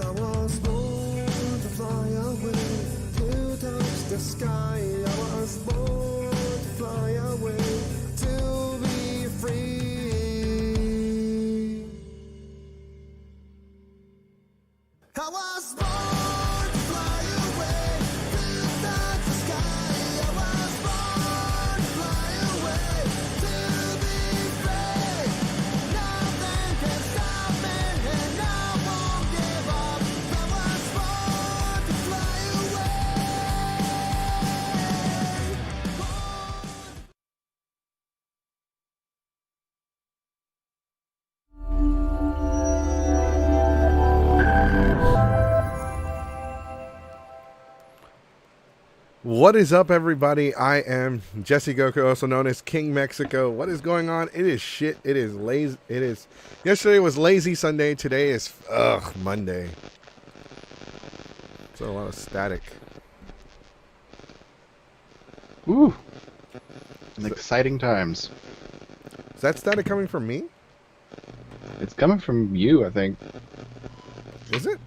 I was born to fly away, to touch the sky. I was born to fly away, to be free. I was born to fly away, to touch the sky. I was born to fly away, to be free. Nothing can stop me, and I won't give up. I was born to fly away. What is up, everybody? I am Jesse Goku, also known as King Mexico. What is going on? It is shit. It is lazy. Yesterday was lazy Sunday. Today is Monday. So a lot of static. Ooh. Exciting times. Is that static coming from me? It's coming from you, I think. Is it?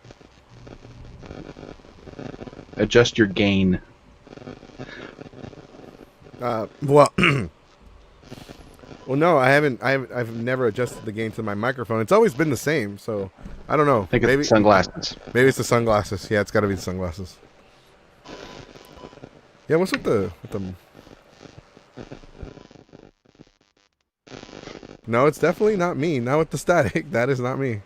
Adjust your gain. Well, no, I haven't. I've never adjusted the gain to my microphone. It's always been the same. So I don't know. I think it's sunglasses. Maybe it's the sunglasses. Yeah, it's got to be the sunglasses. Yeah, what's with the? No, it's definitely not me. Not with the static. That is not me.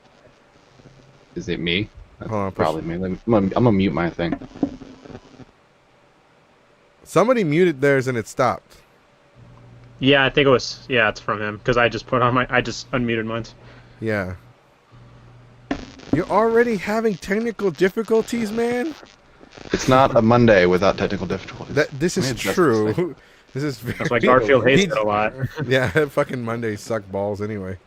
Is it me? That's Hold on, probably me. I'm gonna mute my thing. Somebody muted theirs and it stopped. Yeah, I think it was. Yeah, it's from him because I just unmuted mine. Yeah. You're already having technical difficulties, man? It's not a Monday without technical difficulties. This is true. This is very... That's why Garfield hates it a lot. Yeah, fucking Mondays suck balls anyway.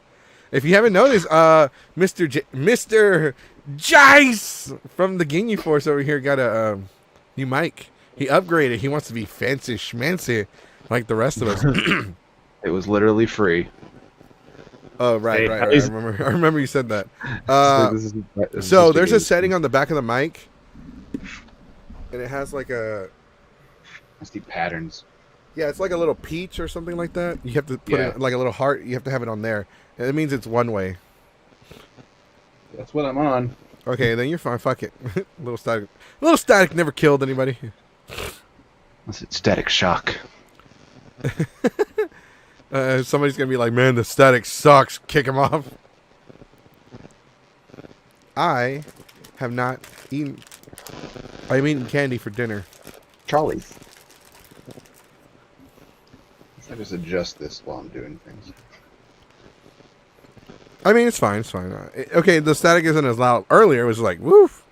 If you haven't noticed, Mr. Jice from the Ginyu Force over here got a new mic. He upgraded. He wants to be fancy schmancy like the rest of us. It was literally free. Oh, right. I remember you said that. This So there's a setting on the back of the mic, and it has like a... I see patterns. Yeah, it's like a little peach or something like that. You have to put it like a little heart. You have to have it on there. And it means it's one way. That's what I'm on. Okay, then you're fine. Fuck it. Little static never killed anybody. That's it. Static shock. Somebody's gonna be like, "Man, the static sucks. Kick him off." I have not eaten. I'm eating candy for dinner. Charlie's. I just adjust this while I'm doing things. I mean, it's fine. It's fine. Okay, the static isn't as loud. Earlier, it was like, woof.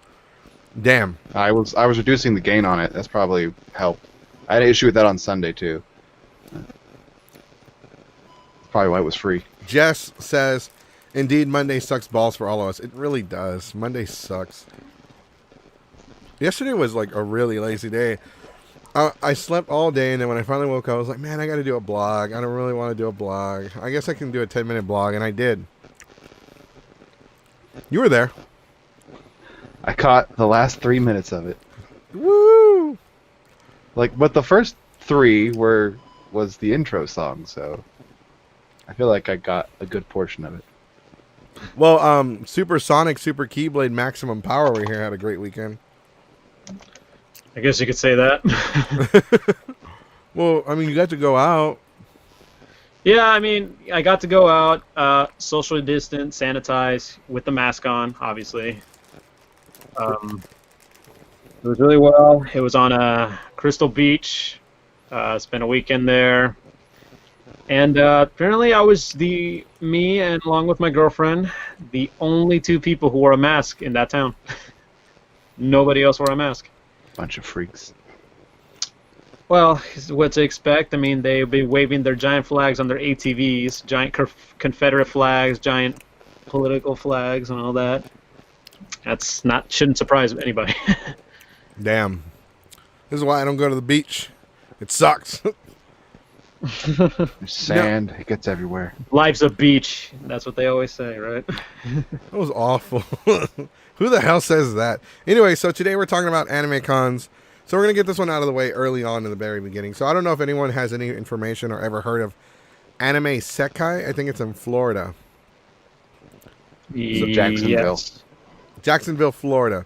Damn. I was reducing the gain on it. That's probably helped. I had an issue with that on Sunday too. That's probably why it was free. Jess says, "Indeed, Monday sucks balls for all of us." It really does. Monday sucks. Yesterday was like a really lazy day. I slept all day, and then when I finally woke up, I was like, "Man, I got to do a blog. I don't really want to do a blog. I guess I can do a 10-minute blog," and I did. You were there. I caught the last 3 minutes of it. Woo! But the first 3 was the intro song, so I feel like I got a good portion of it. Well, Super Sonic, Super Keyblade, Maximum Power over here had a great weekend. I guess you could say that. Well, I mean, you got to go out. Yeah, I mean, I got to go out, socially distance, sanitize, with the mask on, obviously. It was really well. It was on Crystal Beach. Spent a weekend there. And apparently I was me and along with my girlfriend, the only 2 people who wore a mask in that town. Nobody else wore a mask. Bunch of freaks. Well, what to expect. I mean, they'll be waving their giant flags on their ATVs, giant Confederate flags, giant political flags, and all that. Shouldn't surprise anybody. Damn. This is why I don't go to the beach. It sucks. There's sand. It gets everywhere. Life's a beach. That's what they always say, right? That was awful. Who the hell says that? Anyway, so today we're talking about anime cons. So we're going to get this one out of the way early on in the very beginning. So I don't know if anyone has any information or ever heard of Anime Sekai. I think it's in Florida. So Jacksonville. Yes. Jacksonville, Florida.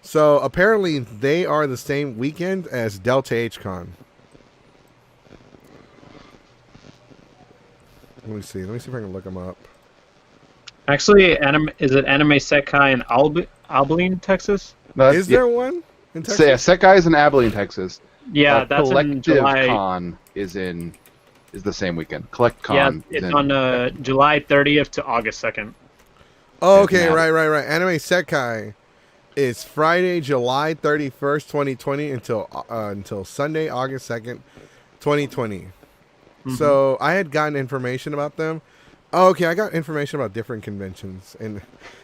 So apparently they are the same weekend as Delta H Con. Let me see. Let me see if I can look them up. Actually, is it Anime Sekai in Abilene, Texas? No, Is there one in Texas? So, yeah, Sekai is in Abilene, Texas. Yeah, that's in Collective July. Con is the same weekend. Collect Yeah, Con is it's in on July 30th to August 2nd. Oh, okay, Yeah. right. Anime Sekai is Friday, July 31st, 2020 until Sunday, August 2nd, 2020. So I had gotten information about them. Oh, okay, I got information about different conventions, and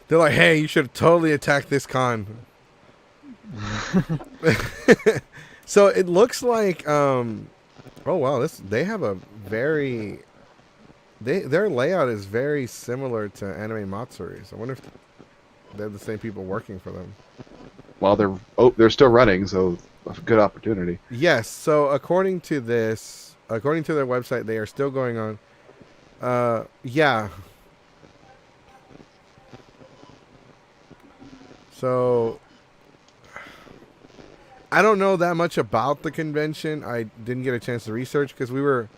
they're like, "Hey, you should have totally attacked this con." So it looks like, oh wow, they have a very, their layout is very similar to Anime Matsuris. I wonder if they're the same people working for them. Well, they're still running, so a good opportunity. Yes. So according to their website, they are still going on. Yeah. So I don't know that much about the convention. I didn't get a chance to research because we were.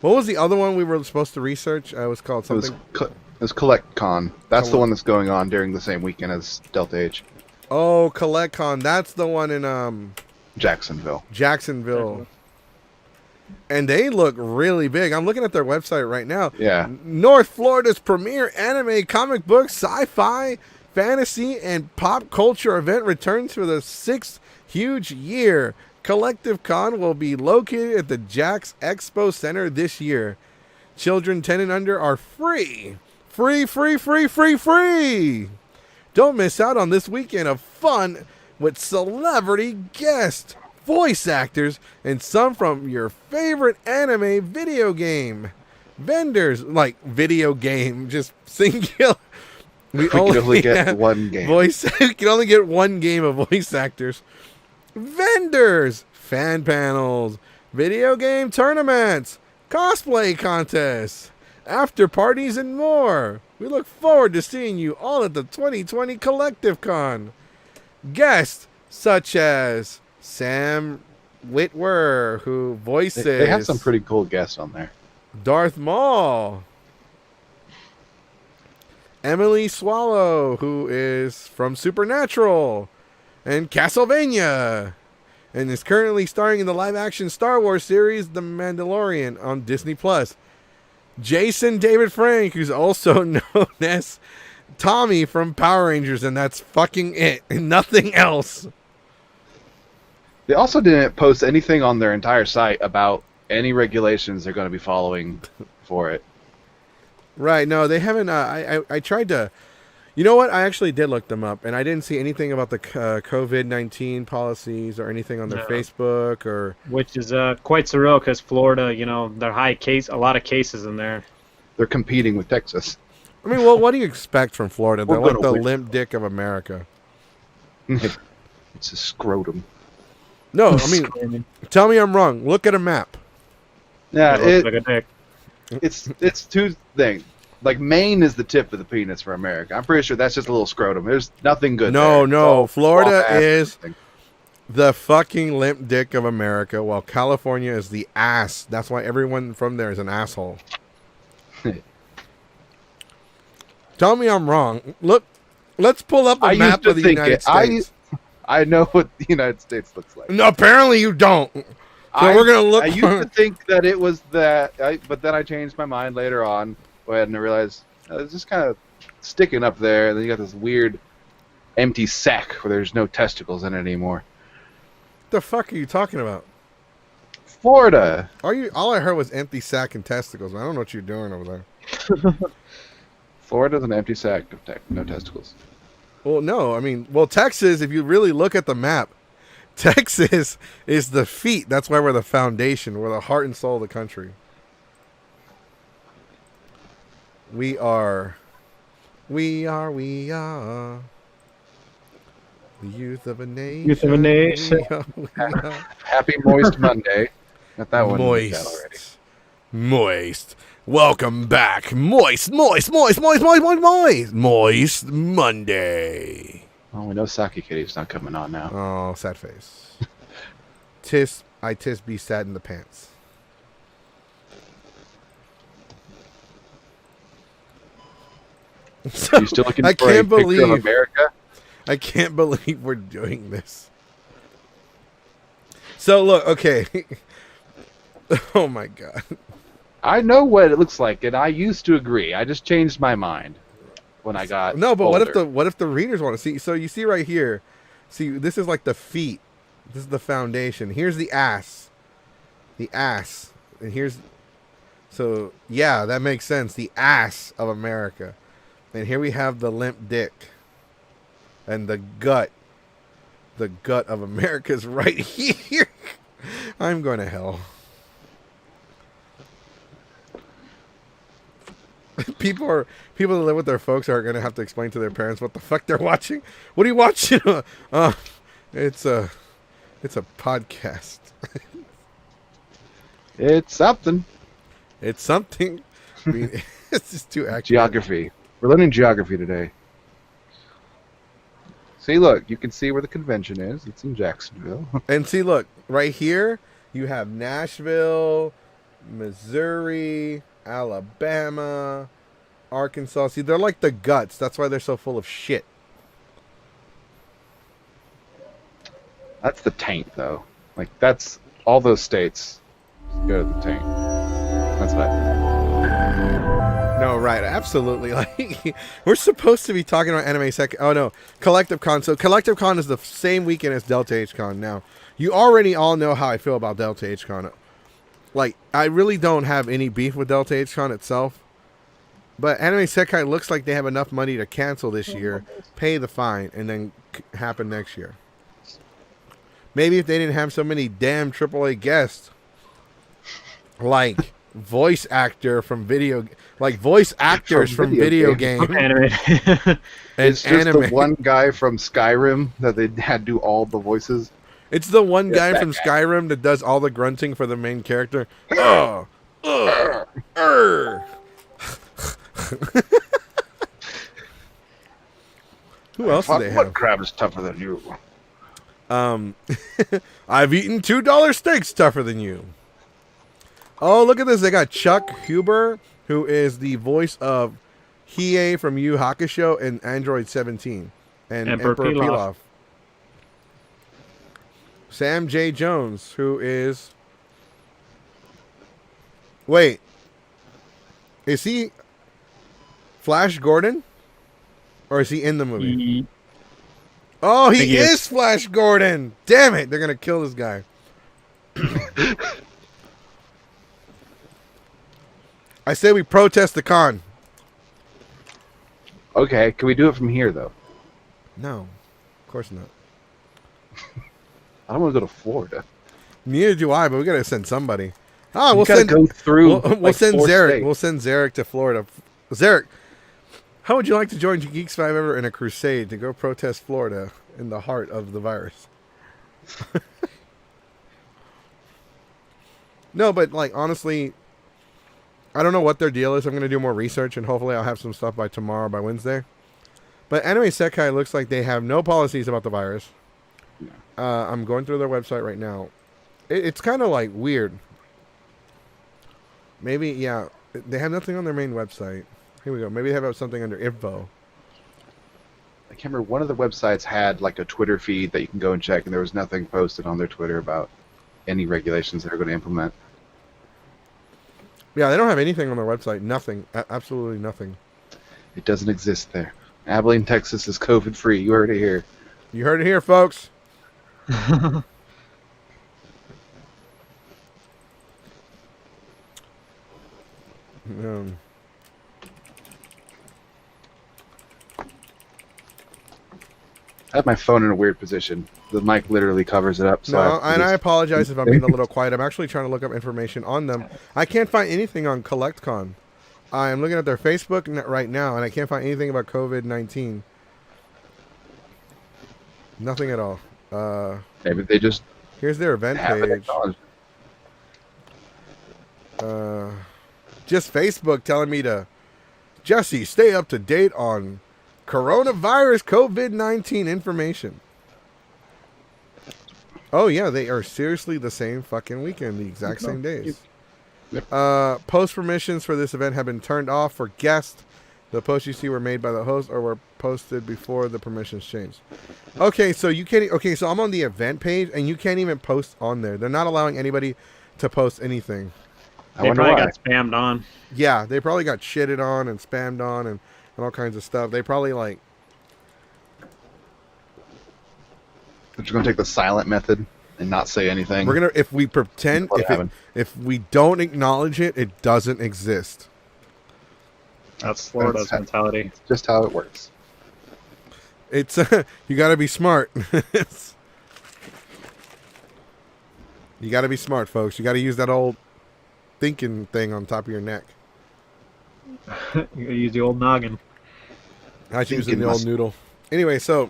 What was the other one we were supposed to research? It was called something. It was Collect Con. That's the one that's going on during the same weekend as Delta H. Oh, CollectCon. That's the one in Jacksonville. Jacksonville. And they look really big. I'm looking at their website right now. Yeah. North Florida's premier anime, comic book, sci-fi, fantasy, and pop culture event returns for the 6th huge year. Collective Con will be located at the Jax Expo Center this year. Children 10 and under are free. Free. Don't miss out on this weekend of fun with celebrity guests, voice actors, and some from your favorite anime video game. Vendors, like video game, just singular. We can only get one game. We can only get one game of voice actors. Vendors, fan panels, video game tournaments, cosplay contests, after parties, and more. We look forward to seeing you all at the 2020 Collective Con. Guests such as Sam Witwer, who voices... They have some pretty cool guests on there. Darth Maul. Emily Swallow, who is from Supernatural and Castlevania, and is currently starring in the live-action Star Wars series The Mandalorian on Disney+. Jason David Frank, who's also known as Tommy from Power Rangers, and that's fucking it, and nothing else. They also didn't post anything on their entire site about any regulations they're going to be following for it. Right, no, they haven't. I tried to. You know what? I actually did look them up, and I didn't see anything about the COVID-19 policies or anything on their Facebook or. Which is quite surreal because Florida, they're a lot of cases in there. They're competing with Texas. I mean, well, what do you expect from Florida? They're We're like the gonna win. limp dick of America. It's a scrotum. No, I mean, tell me I'm wrong. Look at a map. Yeah, It looks like a dick. it's two things. Like Maine is the tip of the penis for America. I'm pretty sure that's just a little scrotum. There's nothing good. No, there. no. It's all Florida ass is and the fucking limp dick of America, while California is the ass. That's why everyone from there is an asshole. Tell me I'm wrong. Look, let's pull up a I map used to of the think United it. States. I know what the United States looks like. No, apparently you don't. So we're gonna look. I used to think that it was that, but then I changed my mind later on. And I realized it's just kind of sticking up there, and then you got this weird empty sack where there's no testicles in it anymore. The fuck are you talking about? Florida. Are you? All I heard was empty sack and testicles. I don't know what you're doing over there. Florida's an empty sack of no testicles. Well, no. I mean, Texas. If you really look at the map, Texas is the feet. That's why we're the foundation. We're the heart and soul of the country. We are the youth of a nation. Youth of a nation. We are Happy Moist Monday. Got that one already. Moist. Welcome back. Moist Monday. Oh, we know Saki Kitty's not coming on now. Oh, sad face. I be sad in the pants. You still looking for a picture of America? I can't believe we're doing this. So look, okay. Oh my god. I know what it looks like, and I used to agree. I just changed my mind when I got No, but older. what if the readers want to see? So you see right here. See, this is like the feet. This is the foundation. Here's the ass. The ass. And here's so yeah, that makes sense. The ass of America. And here we have the limp dick. And the gut. The gut of America's right here. I'm going to hell. People that live with their folks are going to have to explain to their parents what the fuck they're watching. What are you watching? It's a podcast. It's something. It's something. I mean, it's just too accurate. Geography. We're learning geography today. See, look, you can see where the convention is. It's in Jacksonville. And see, look, right here, you have Nashville, Missouri, Alabama, Arkansas. See, they're like the guts. That's why they're so full of shit. That's the taint, though. Like, that's all those states go to the taint. That's what No, right, absolutely. Like, we're supposed to be talking about Anime Second. Oh no, Collective Con. So Collective Con is the same weekend as Delta H Con. Now, you already all know how I feel about Delta H Con. Like, I really don't have any beef with Delta H Con itself. But Anime Sekai looks like they have enough money to cancel this year, pay the fine, and then happen next year. Maybe if they didn't have so many damn AAA guests, like voice actor from video, like voice actors from video games, Animated. and It's just anime. the one guy from Skyrim that they had do all the voices. It's the one guy that from guy. Skyrim that does all the grunting for the main character. Who else do they What have? crab is tougher than you? I've eaten $2 steaks tougher than you. Oh, look at this. They got Chuck Huber, who is the voice of Hiei from Yu Hakusho and Android 17. And Emperor Pilaf. Sam J. Jones, who is... Wait. Is he Flash Gordon? Or is he in the movie? Oh, think he he is is. Flash Gordon. Damn it. They're going to kill this guy. I say we protest the con. Okay, can we do it from here, though? No. Of course not. I don't want to go to Florida. Neither do I, but we got to send somebody. Ah, we'll You gotta send go through. we'll like, send 4 Zarek. states. We'll send Zarek to Florida. Zarek, how would you like to join Geeks 5 Ever in a crusade to go protest Florida in the heart of the virus? No, but like honestly, I don't know what their deal is. I'm going to do more research and hopefully I'll have some stuff by tomorrow, by Wednesday. But Anime Sekai looks like they have no policies about the virus. I'm going through their website right now. It's kind of like weird. Maybe, yeah, they have nothing on their main website. Here we go. Maybe they have something under info. I can't remember. One of the websites had like a Twitter feed that you can go and check, and there was nothing posted on their Twitter about any regulations they're going to implement. Yeah, they don't have anything on their website. Nothing. Absolutely nothing. It doesn't exist there. Abilene, Texas is COVID free. You heard it here. You heard it here, folks. I have my phone in a weird position. The mic literally covers it up. So No, I and I just- apologize if I'm being a little quiet. I'm actually trying to look up information on them. I can't find anything on CollectCon. I am looking at their Facebook right now, and I can't find anything about COVID-19. Nothing at all. Maybe they just Here's their event have it page. acknowledged. Just Facebook telling me to, Jesse, stay up to date on coronavirus COVID-19 information. Oh, yeah, they are seriously the same fucking weekend, the exact same days. Yep. Post permissions for this event have been turned off for guests. The posts you see were made by the host or were posted before the permissions changed. Okay, so you can't. Okay, so I'm on the event page and you can't even post on there. They're not allowing anybody to post anything. I They wonder probably why. got spammed on. Yeah, they probably got shitted on and spammed on and all kinds of stuff. They probably like. But you're gonna take the silent method and not say anything. We're gonna if we pretend What happened? if we don't acknowledge it, it doesn't exist. That's Florida's That's- mentality. It's just how it works. It's you got to be smart. You got to be smart, folks. You got to use that old thinking thing on top of your neck. You gotta use the old noggin. I was using Thinking the old must- noodle. Anyway, so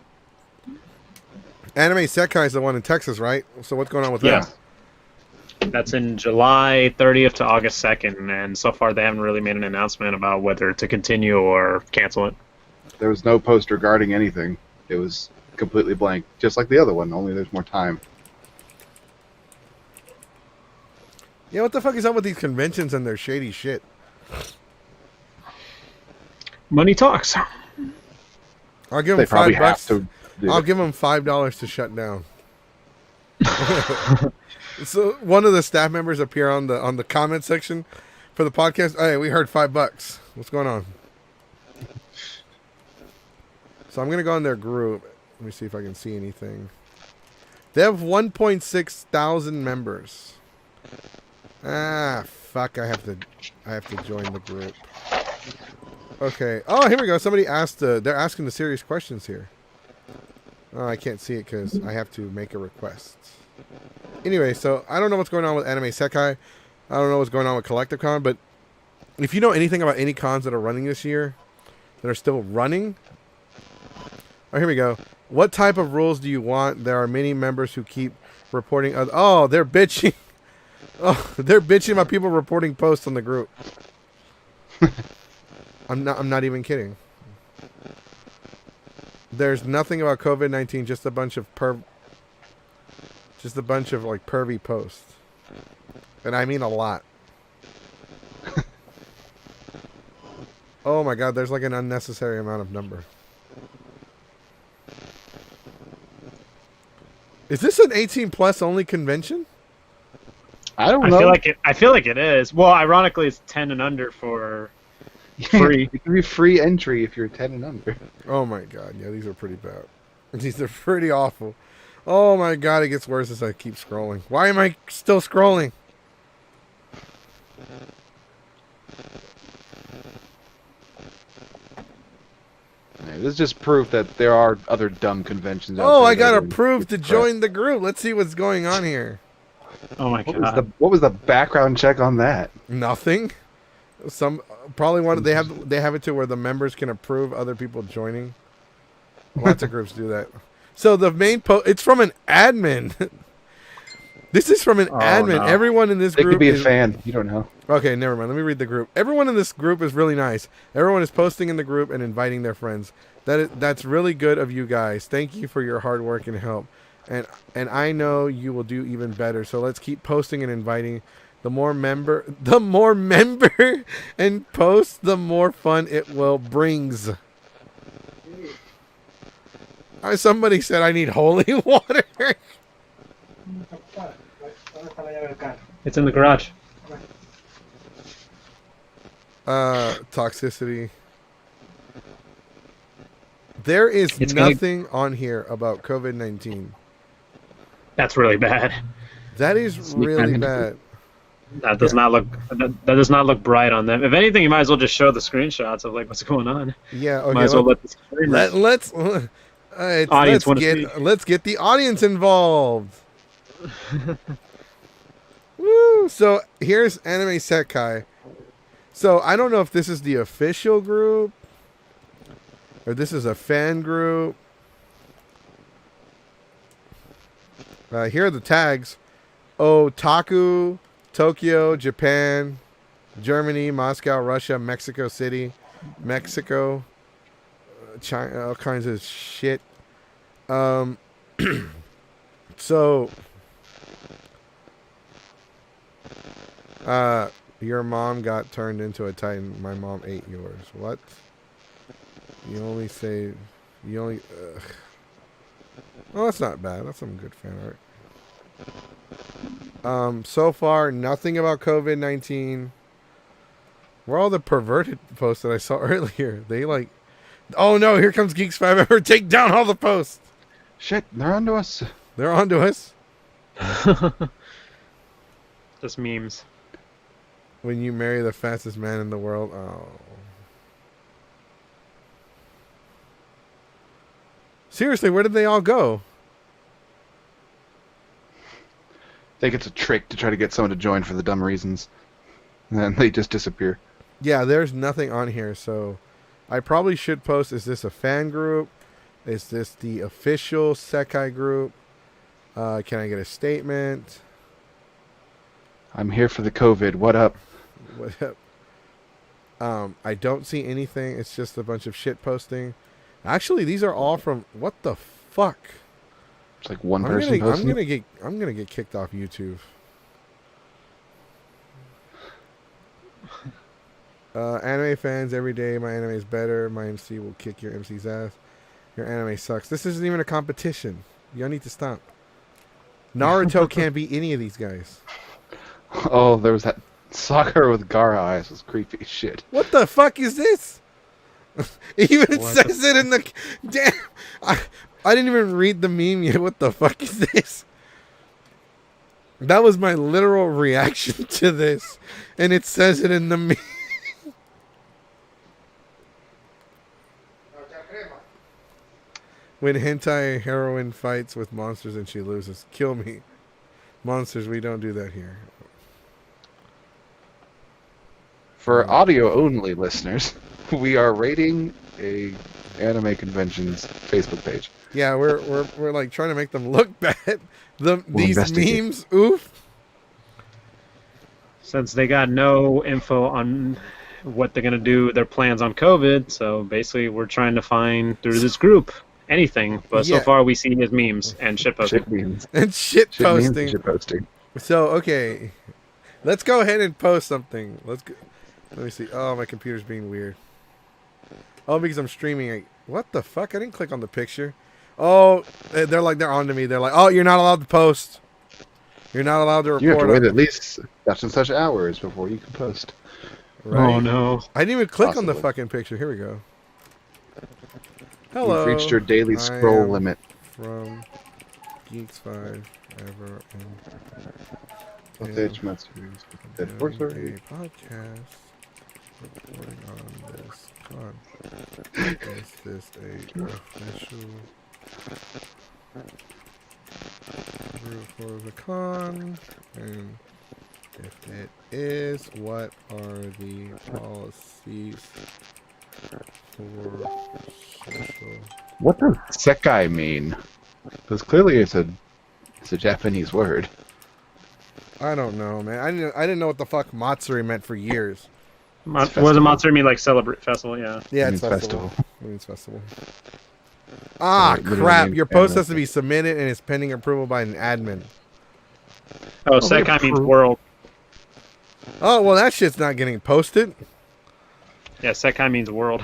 Anime Sekai is the one in Texas, right? So what's going on with Yeah. that? That's in July 30th to August 2nd, and so far they haven't really made an announcement about whether to continue or cancel it. There was no post regarding anything. It was completely blank, just like the other one. Only there's more time. Yeah, what the fuck is up with these conventions and their shady shit? Money talks. I'll give They them probably $5. have to. Do I'll it. give them $5 to shut down. So one of the staff members appear on the comment section for the podcast. Hey, we heard $5. What's going on? So I'm gonna go in their group. Let me see if I can see anything. They have 1.6 thousand members. Ah, fuck! I have to join the group. Okay. Oh, here we go. Somebody asked. They're asking the serious questions here. Oh, I can't see it because I have to make a request. Anyway, so I don't know what's going on with Anime Sekai. I don't know what's going on with Collective Con, but if you know anything about any cons that are running this year, that are still running. Oh, here we go. What type of rules do you want? There are many members who keep reporting. Oh, they're bitching. Oh, they're bitching about people reporting posts on the group. I'm not even kidding. There's nothing about COVID-19, just a bunch of like pervy posts. And I mean a lot. Oh my god, there's like an unnecessary amount of number. Is this an 18 plus only convention? I don't I know. feel like it is. Well, ironically, it's 10 and under for free. It can be free entry if you're 10 and under. Oh my god, yeah, these are pretty bad. These are pretty awful. Oh my god, it gets worse as I keep scrolling. Why am I still scrolling? Yeah, this is just proof that there are other dumb conventions out there. Oh, I that got are approved to crap. join the group. Let's see what's going on here. Oh my god. What was the background check on that? Nothing. Some probably one. They have it to where the members can approve other people joining. Lots of groups do that. So the main it's from an admin. This is from an admin. no. Everyone in this It group could be a is fan. You don't know. okay. Never mind. Let me read the group. Everyone in this group is really nice. Everyone is posting in the group and inviting their friends. That's really good of you guys. Thank you for your hard work and help. And I know you will do even better. So let's keep posting and inviting. The more member and post, the more fun it will brings. Somebody said I need holy water. It's in the garage. Toxicity. There is It's gonna- nothing on here about COVID-19. That's really bad. That is really bad. That does not look. That does not look bright on them. If anything, you might as well just show the screenshots of like what's going on. Yeah. Okay. Might as well let the streamers- Audience wanna Let's get the audience involved. Woo! So here's Anime Sekai. So I don't know if this is the official group or this is a fan group. Here are the tags. Otaku, Tokyo, Japan, Germany, Moscow, Russia, Mexico City, Mexico, China, all kinds of shit. So, your mom got turned into a Titan. My mom ate yours. What? You only say, you only. Well, that's not bad. That's some good fan art. So far, nothing about COVID-19. Where are all the perverted posts that I saw earlier? They like, oh no, here comes Geeks 5 Ever. Take down all the posts. Shit, they're onto us. They're on to us. Just memes. When you marry the fastest man in the world. Oh. Seriously, where did they all go? I think it's a trick to try to get someone to join for the dumb reasons. And then they just disappear. Yeah, there's nothing on here, so I probably should post, is this a fan group? Is this the official Sekai group? Can I get a statement? I'm here for the COVID. What up? What up? I don't see anything. It's just a bunch of shit posting. Actually, these are all from, what the fuck? It's like one person posting. I'm gonna get kicked off YouTube. Anime fans every day. My anime is better. My MC will kick your MC's ass. Your anime sucks. This isn't even a competition. Y'all need to stop. Naruto can't beat any of these guys. Oh, there was that soccer with Gara eyes. It was creepy as shit. What the fuck is this? It even says it in the damn. I didn't even read the meme yet. What the fuck is this? That was my literal reaction to this, and it says it in the meme. When hentai heroine fights with monsters and she loses, kill me. Monsters, we don't do that here. For audio only listeners, we are rating a anime convention's Facebook page. Yeah, we're like trying to make them look bad. These investigate. memes, oof. Since they got no info on what they're gonna do, their plans on COVID, so basically we're trying to find through this group anything. But Yeah. so far we see his memes and shit posting. Shit memes. And shit Shit memes and posting. shit posting. So, okay. Let's go ahead and post something. Let me see. Oh, my computer's being weird. Oh, because I'm streaming. What the fuck? I didn't click on the picture. Oh, they're on to me. They're like, oh, you're not allowed to post. You're not allowed to report. You have to wait on- at least such and such hours before you can post. Right? Oh no. I didn't even click on the Possibly. fucking picture. Here we go. Hello. You've reached your daily I scroll am limit. From Geeks 5 Ever. Voltage Matsuri's Dead Horse a already. podcast reporting on this con. Is this a official group for the con? And if it is, what are the policies for social? What does Sekai mean? Because clearly it's a Japanese word. I don't know, man. I didn't know what the fuck Matsuri meant for years. Was festival. a Matsuri mean like celebrate festival? Yeah. Yeah, It it's means festival. It means festival. Ah, So it literally crap. means Your post anime. has to be submitted and is pending approval by an admin. Oh, Sekai means world. Oh, well, that shit's not getting posted. Yeah, Sekai means world.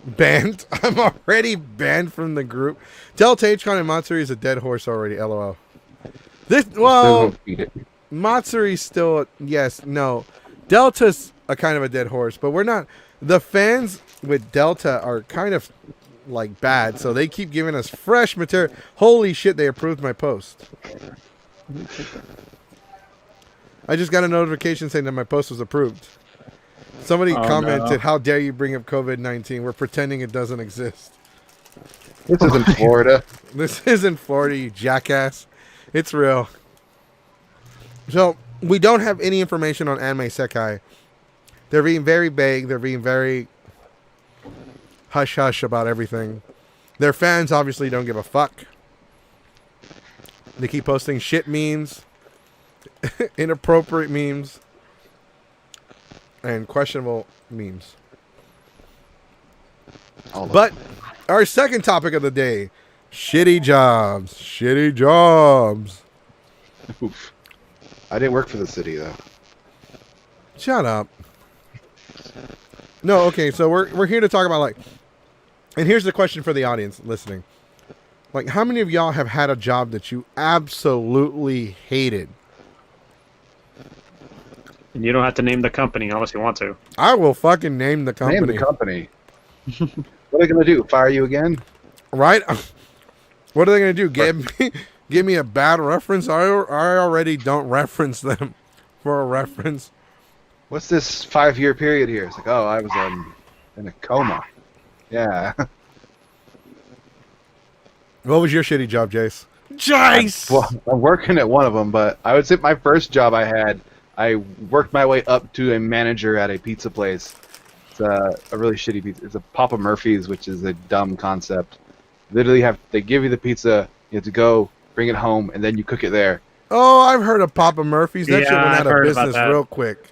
Banned. I'm already banned from the group. Delta H-Con and Matsuri is a dead horse already, LOL. This, They well, won't beat it. Matsuri's still, yes, no. Delta's a kind of a dead horse, but we're not. The fans with Delta are kind of like bad, so they keep giving us fresh material. Holy shit, they approved my post. I just got a notification saying that my post was approved. Somebody Oh, commented, no. how dare you bring up COVID-19? We're pretending it doesn't exist. This is in Florida. This isn't Florida, you jackass. It's real. So, we don't have any information on Anime Sekai. They're being very vague. They're being very hush hush about everything. Their fans obviously don't give a fuck. They keep posting shit memes, inappropriate memes, and questionable memes. But our second topic of the day, shitty jobs. Shitty jobs. Oof. I didn't work for the city though. Shut up. No, okay, so we're here to talk about like, and here's the question for the audience listening. Like, how many of y'all have had a job that you absolutely hated? And you don't have to name the company unless you want to. I will fucking name the company. Name the company. What are they gonna do? Fire you again? Right? What are they going to do? Give me a bad reference? I already don't reference them for a reference. What's this 5-year period here? It's like, oh, I was in a coma. Yeah. What was your shitty job, Jace? Jace! Well, I'm working at one of them, but I would say my first job I had, I worked my way up to a manager at a pizza place. It's a really shitty pizza. It's a Papa Murphy's, which is a dumb concept. Literally, they give you the pizza, you have to go bring it home, and then you cook it there. Oh, I've heard of Papa Murphy's. That Yeah, shit went out I've of heard about business that. real quick.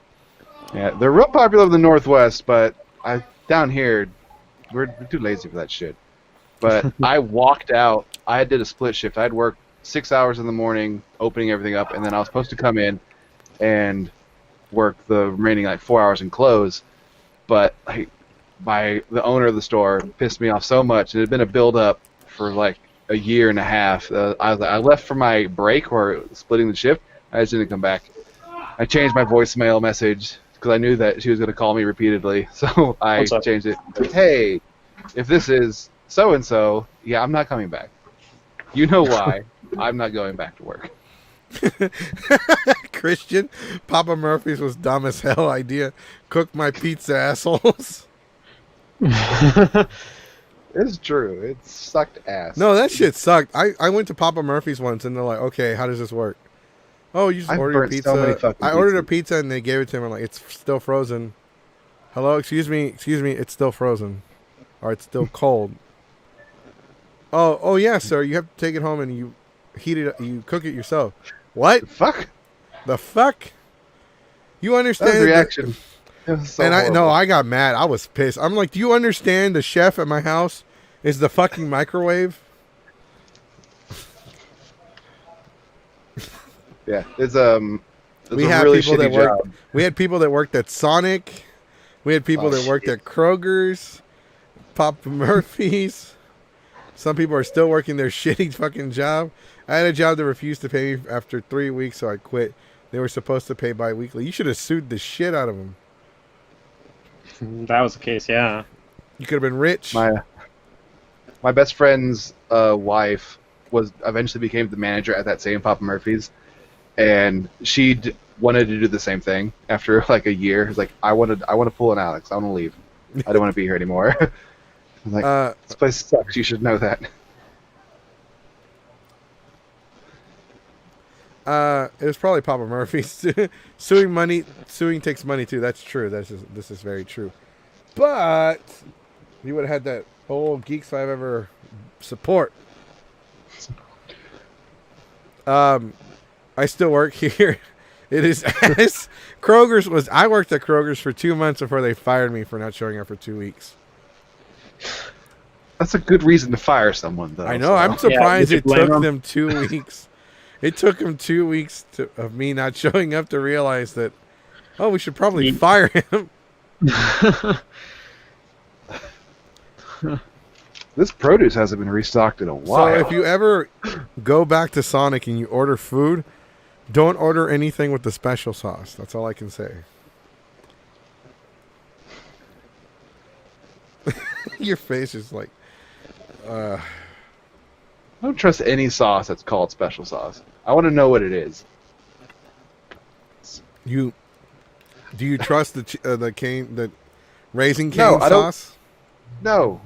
Yeah, they're real popular in the Northwest, but down here, we're too lazy for that shit. But I walked out. I did a split shift. I'd work 6 hours in the morning, opening everything up, and then I was supposed to come in and work the remaining like 4 hours and close. But the owner of the store pissed me off so much. It had been a build up for like a year and a half. I left for my break or splitting the shift. I just didn't come back. I changed my voicemail message because I knew that she was going to call me repeatedly. So I What's up? changed it. Hey, if this is so and so, yeah, I'm not coming back. You know why? I'm not going back to work. Christian, Papa Murphy's was dumb as hell idea. Cook my pizza, assholes. It's true. It sucked ass. No, that shit sucked. I went to Papa Murphy's once, and they're like, okay, how does this work? Oh, you just I've order your burnt pizza. so many fucking I ordered a pizzas. pizza, and they gave it to me. I'm like, it's still frozen. Hello, excuse me, it's still frozen. Or it's still cold. Oh yeah, sir, you have to take it home and you heat it, you cook it yourself. What? The fuck? The fuck? You That understand? was the reaction. It was so And horrible. I got mad. I was pissed. I'm like, do you understand the chef at my house is the fucking microwave? Yeah, it's We a have really people shitty that work. job. We had people that worked at Sonic. We had people Oh, that worked shit. at Kroger's, Papa Murphy's. Some people are still working their shitty fucking job. I had a job that refused to pay me after 3 weeks, so I quit. They were supposed to pay bi-weekly. You should have sued the shit out of them. That was the case, yeah. You could have been rich. My best friend's wife eventually became the manager at that same Papa Murphy's, and she wanted to do the same thing after like a year. It's like I want to pull an Alex. I want to leave. I don't want to be here anymore. I'm like, this place sucks. You should know that. It was probably Papa Murphy's. Suing takes money too. That's true. This is very true. But you would have had that old Geeks if I've ever support. I still work here. It is as Kroger's was. I worked at Kroger's for 2 months before they fired me for not showing up for 2 weeks. That's a good reason to fire someone, though. I know. so. I'm surprised did you it blame took them? them 2 weeks. It took them 2 weeks of me not showing up to realize that, oh, we should probably fire him. This produce hasn't been restocked in a while. So if you ever go back to Sonic and you order food, don't order anything with the special sauce. That's all I can say. Your face is like, I don't trust any sauce that's called special sauce. I want to know what it is. do you trust the Raising Cane No, I don't- sauce? No.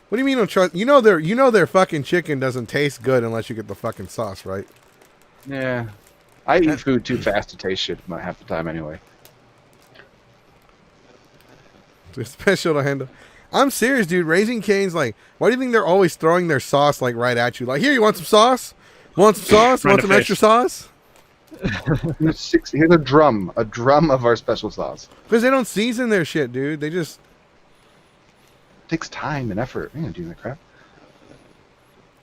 What do you mean don't trust? You know their fucking chicken doesn't taste good unless you get the fucking sauce, right? Yeah. I eat food too fast to taste shit half the time anyway. It's special to handle. I'm serious, dude. Raising Cane's like, why do you think they're always throwing their sauce like right at you? Like, here, you want some sauce? Want some sauce? Right Want to some extra fish. sauce? Here's a drum of our special sauce. Because they don't season their shit, dude. They just. It takes time and effort. You ain't doing that crap.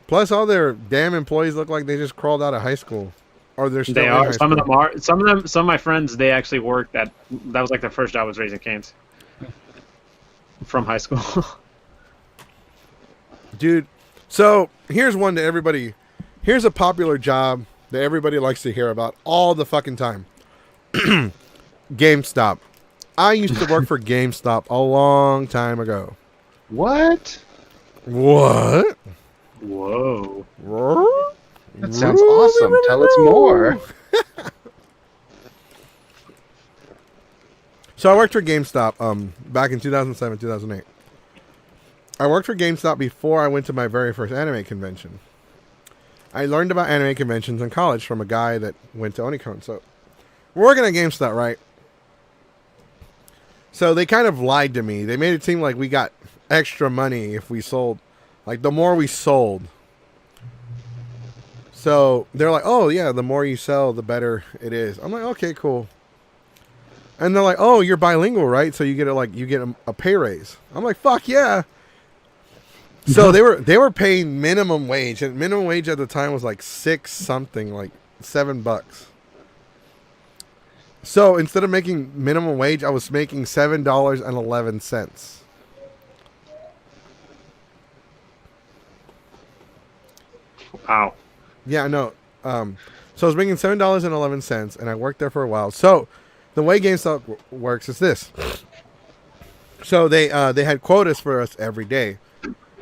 Plus, all their damn employees look like they just crawled out of high school, or they're still They in are. high Some school. of them are. Some of my friends, they actually worked at. That was like their first job was Raising Cane's. From high school. Dude, so here's one to everybody. Here's a popular job that everybody likes to hear about all the fucking time. GameStop. I used to work for GameStop a long time ago. What? What? Whoa. That sounds awesome. Tell us more. So I worked for GameStop back in 2007, 2008. I worked for GameStop before I went to my very first anime convention. I learned about anime conventions in college from a guy that went to Onicon. So we're working at GameStop, right? So they kind of lied to me. They made it seem like we got extra money if we sold. Like, the more we sold. So they're like, oh, yeah, the more you sell, the better it is. I'm like, okay, cool. And they're like, oh, you're bilingual, right? So you get a pay raise. I'm like, fuck yeah. So they were paying minimum wage, and minimum wage at the time was like $6 something, like $7. So instead of making minimum wage, I was making $7.11. Wow. Yeah, no. So I was making $7.11, and I worked there for a while. So the way GameStop works is this. So they had quotas for us every day.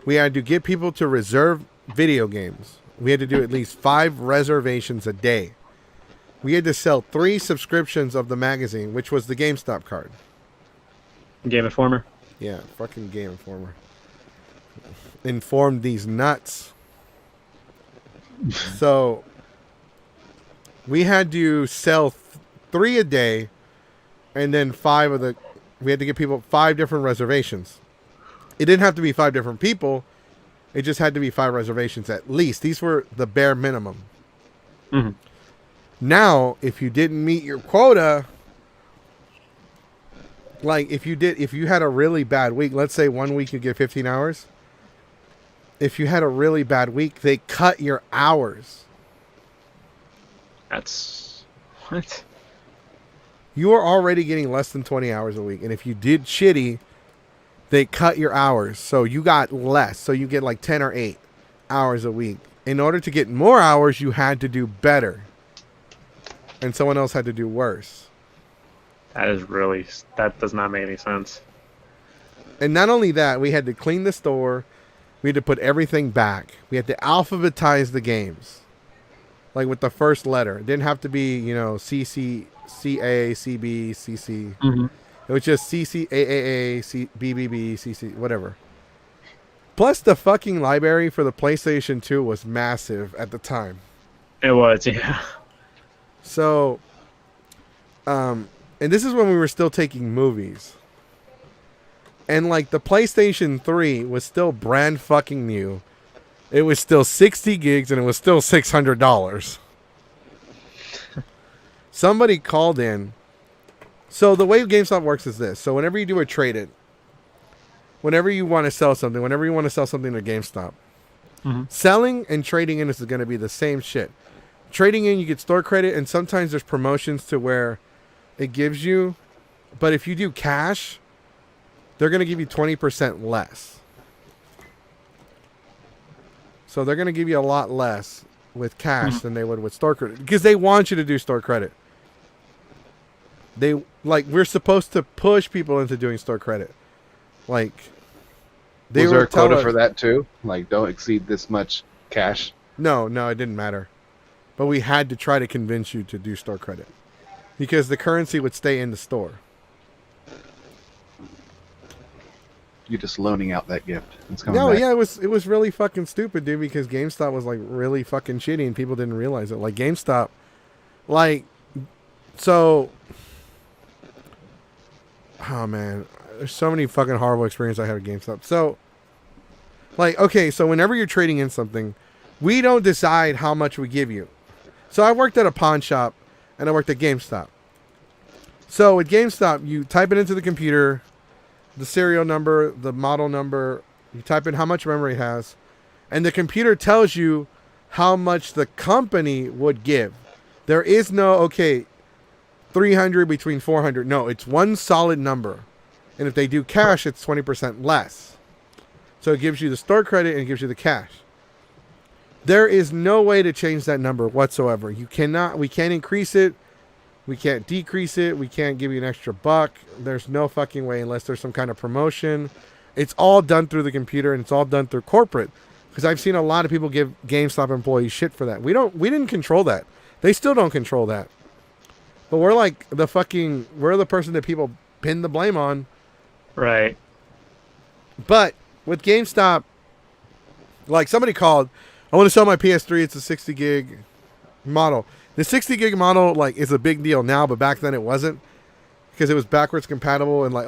We had to get people to reserve video games. We had to do at least 5 reservations a day. We had to sell 3 subscriptions of the magazine, which was the GameStop card. Game Informer. Yeah, fucking Game Informer. Informed these nuts. So we had to sell 3 a day, and then 5 of the. We had to give people 5 different reservations. It didn't have to be 5 different people. It just had to be 5 reservations at least. These were the bare minimum. Mm-hmm. Now, if you didn't meet your quota, like if you had a really bad week, let's say one week you get 15 hours. If you had a really bad week, they cut your hours. That's what? You are already getting less than 20 hours a week. And if you did shitty, they cut your hours. So you got less. So you get like 10 or 8 hours a week. In order to get more hours, you had to do better. And someone else had to do worse. That does not make any sense. And not only that, we had to clean the store. We had to put everything back. We had to alphabetize the games. Like with the first letter. It didn't have to be, CC, CA, CB, CC. Mm-hmm. It was just CC, AAA, BBB, CC, whatever. Plus, the fucking library for the PlayStation 2 was massive at the time. It was, yeah. So, and this is when we were still taking movies. And like the PlayStation 3 was still brand fucking new. It was still 60 gigs and it was still $600. Somebody called in. So the way GameStop works is this. So whenever you do a trade-in, whenever you want to sell something to GameStop, Mm-hmm. selling and trading in is going to be the same shit. Trading in, you get store credit, and sometimes there's promotions to where it gives you, but if you do cash, they're going to give you 20% less. So they're going to give you a lot less with cash than they would with store credit because they want you to do store credit. We're supposed to push people into doing store credit. Like, Was there a quota for that too? Like, don't exceed this much cash? No, it didn't matter. But we had to try to convince you to do store credit because the currency would stay in the store. You're just loaning out that gift. It's coming No, back. yeah, it was really fucking stupid, dude, because GameStop was like really fucking shitty and people didn't realize it. Like GameStop Like, so, oh man, there's so many fucking horrible experiences I had at GameStop. So, like, okay, so whenever you're trading in something, we don't decide how much we give you. So I worked at a pawn shop and I worked at GameStop. So at GameStop, you type it into the computer, the serial number, the model number, you type in how much memory it has, and the computer tells you how much the company would give. There is no, okay, 300 between 400. No, it's one solid number. And if they do cash, it's 20% less. So it gives you the store credit and it gives you the cash. There is no way to change that number whatsoever. We can't increase it. We can't decrease it. We can't give you an extra buck. There's no fucking way unless there's some kind of promotion. It's all done through the computer and it's all done through corporate. Because I've seen a lot of people give GameStop employees shit for that. We didn't control that. They still don't control that. But we're like we're the person that people pin the blame on. Right. But with GameStop, like somebody called, I want to sell my PS3. It's a 60 gig model. The 60 gig model like is a big deal now, but back then it wasn't because it was backwards compatible and like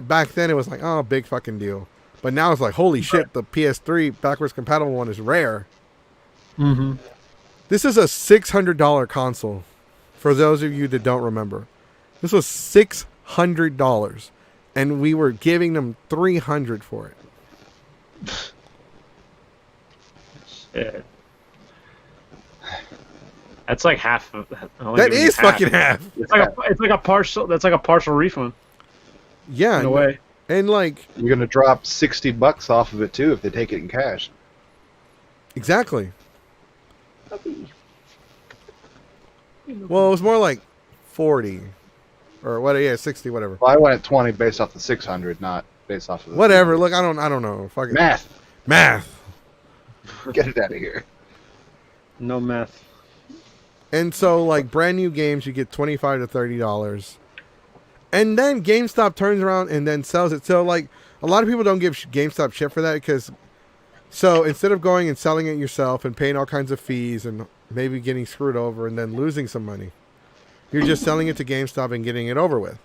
back then it was like big fucking deal. But now it's like holy shit, the PS3 backwards compatible one is rare. Mm-hmm. This is a $600 console. For those of you that don't remember, this was $600, and we were giving them $300 for it. Shit. That's like half of that. That is fucking half. It's like a partial. That's like a partial refund. Yeah, in a way. And like You're gonna drop $60 off of it too if they take it in cash. exactly. Well, it was more like 40 or what? Yeah, 60, whatever. Well, I went at 20 based off the 600, not based off of the Whatever. Look, I don't know. Fuck it. Math. Get it out of here. No math. And so, like brand new games, you get $25 to $30, and then GameStop turns around and then sells it. So, like a lot of people don't give GameStop shit for that because, so instead of going and selling it yourself and paying all kinds of fees and maybe getting screwed over and then losing some money, you're just selling it to GameStop and getting it over with.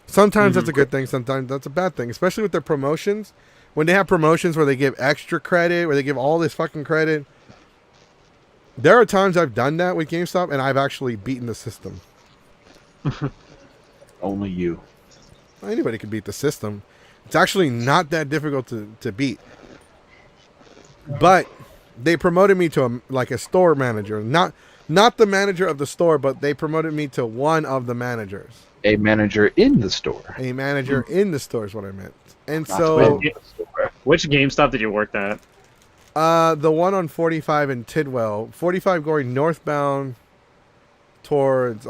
Sometimes that's a good thing. Sometimes that's a bad thing, especially with their promotions. When they have promotions where they give extra credit, where they give all this fucking credit. There are times I've done that with GameStop and I've actually beaten the system. Only you. Anybody can beat the system. It's actually not that difficult to beat. But they promoted me to a store manager. Not the manager of the store, but they promoted me to one of the managers. A manager in the store. A manager in the store is what I meant. And Not so the store. Which GameStop did you work at? the one on 45 in Tidwell, 45 going northbound towards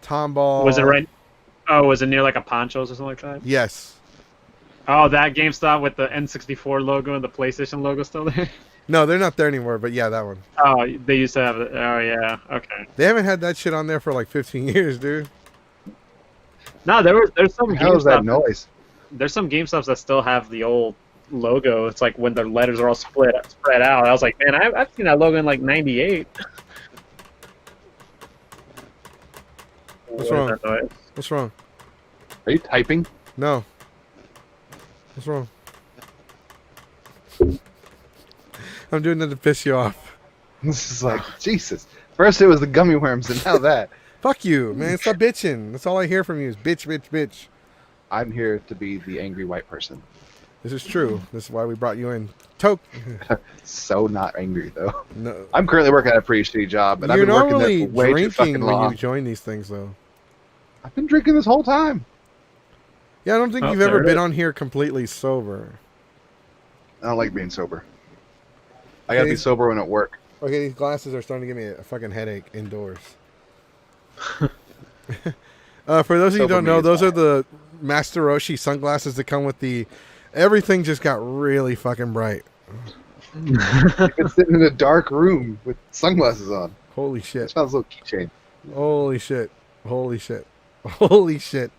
Tomball. Was it right? Oh, was it near like a Ponchos or something like that? Yes. Oh, that GameStop with the N64 logo and the PlayStation logo still there? No, they're not there anymore, but yeah, that one. Oh, they used to have it. Oh, yeah. Okay. They haven't had that shit on there for like 15 years, dude. No, there's some How is that GameStop. noise? There's some GameStops that still have the old logo. It's like when the letters are all spread out. I was like, man, I've seen that logo in like '98. What's What is wrong? that noise? What's wrong? Are you typing? No. What's wrong? I'm doing that to piss you off. This is like, Jesus. First it was the gummy worms, and now that. Fuck you, man. Stop bitching. That's all I hear from you is bitch, bitch, bitch. I'm here to be the angry white person. This is true. This is why we brought you in. So not angry, though. No. I'm currently working at a pretty shitty job, and You're I've been working normally there for way too drinking fucking when long. you join these things, though. I've been drinking this whole time. Yeah, I don't think Oh, you've ever there it been is. on here completely sober. I don't like being sober. I gotta Hey. be sober when at work. Okay, these glasses are starting to give me a fucking headache indoors. For those of you who Sober don't me know, is those fine. are the Master Roshi sunglasses that come with the... Everything just got really fucking bright. I've been sitting in a dark room with sunglasses on. Holy It shit. sounds a little keychain. Holy shit. Holy shit. Holy shit.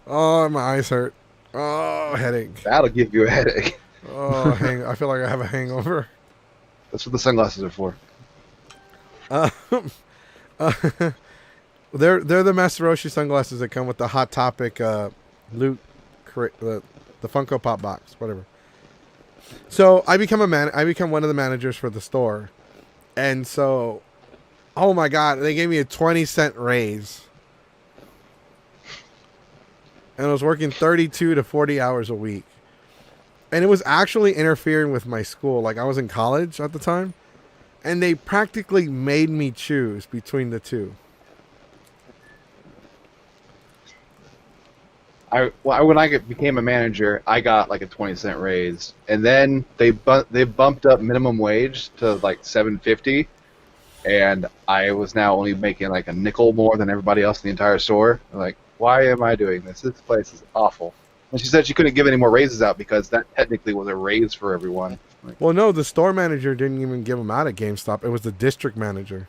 Oh, my eyes hurt. Oh, headache. That'll give you a headache. Oh, I feel like I have a hangover. That's what the sunglasses are for. They're the Master Roshi sunglasses that come with the Hot Topic loot, the Funko Pop box, whatever. So I become one of the managers for the store, and so, oh my god, they gave me a 20-cent raise, and I was working 32 to 40 hours a week, and it was actually interfering with my school. Like I was in college at the time, and they practically made me choose between the two. When I became a manager, I got like a 20-cent raise, and then they bumped up minimum wage to like $7.50, and I was now only making like a nickel more than everybody else in the entire store. I'm like, why am I doing this? This place is awful. And she said she couldn't give any more raises out because that technically was a raise for everyone. Like, Well, no, the store manager didn't even give them out at GameStop. It was the district manager.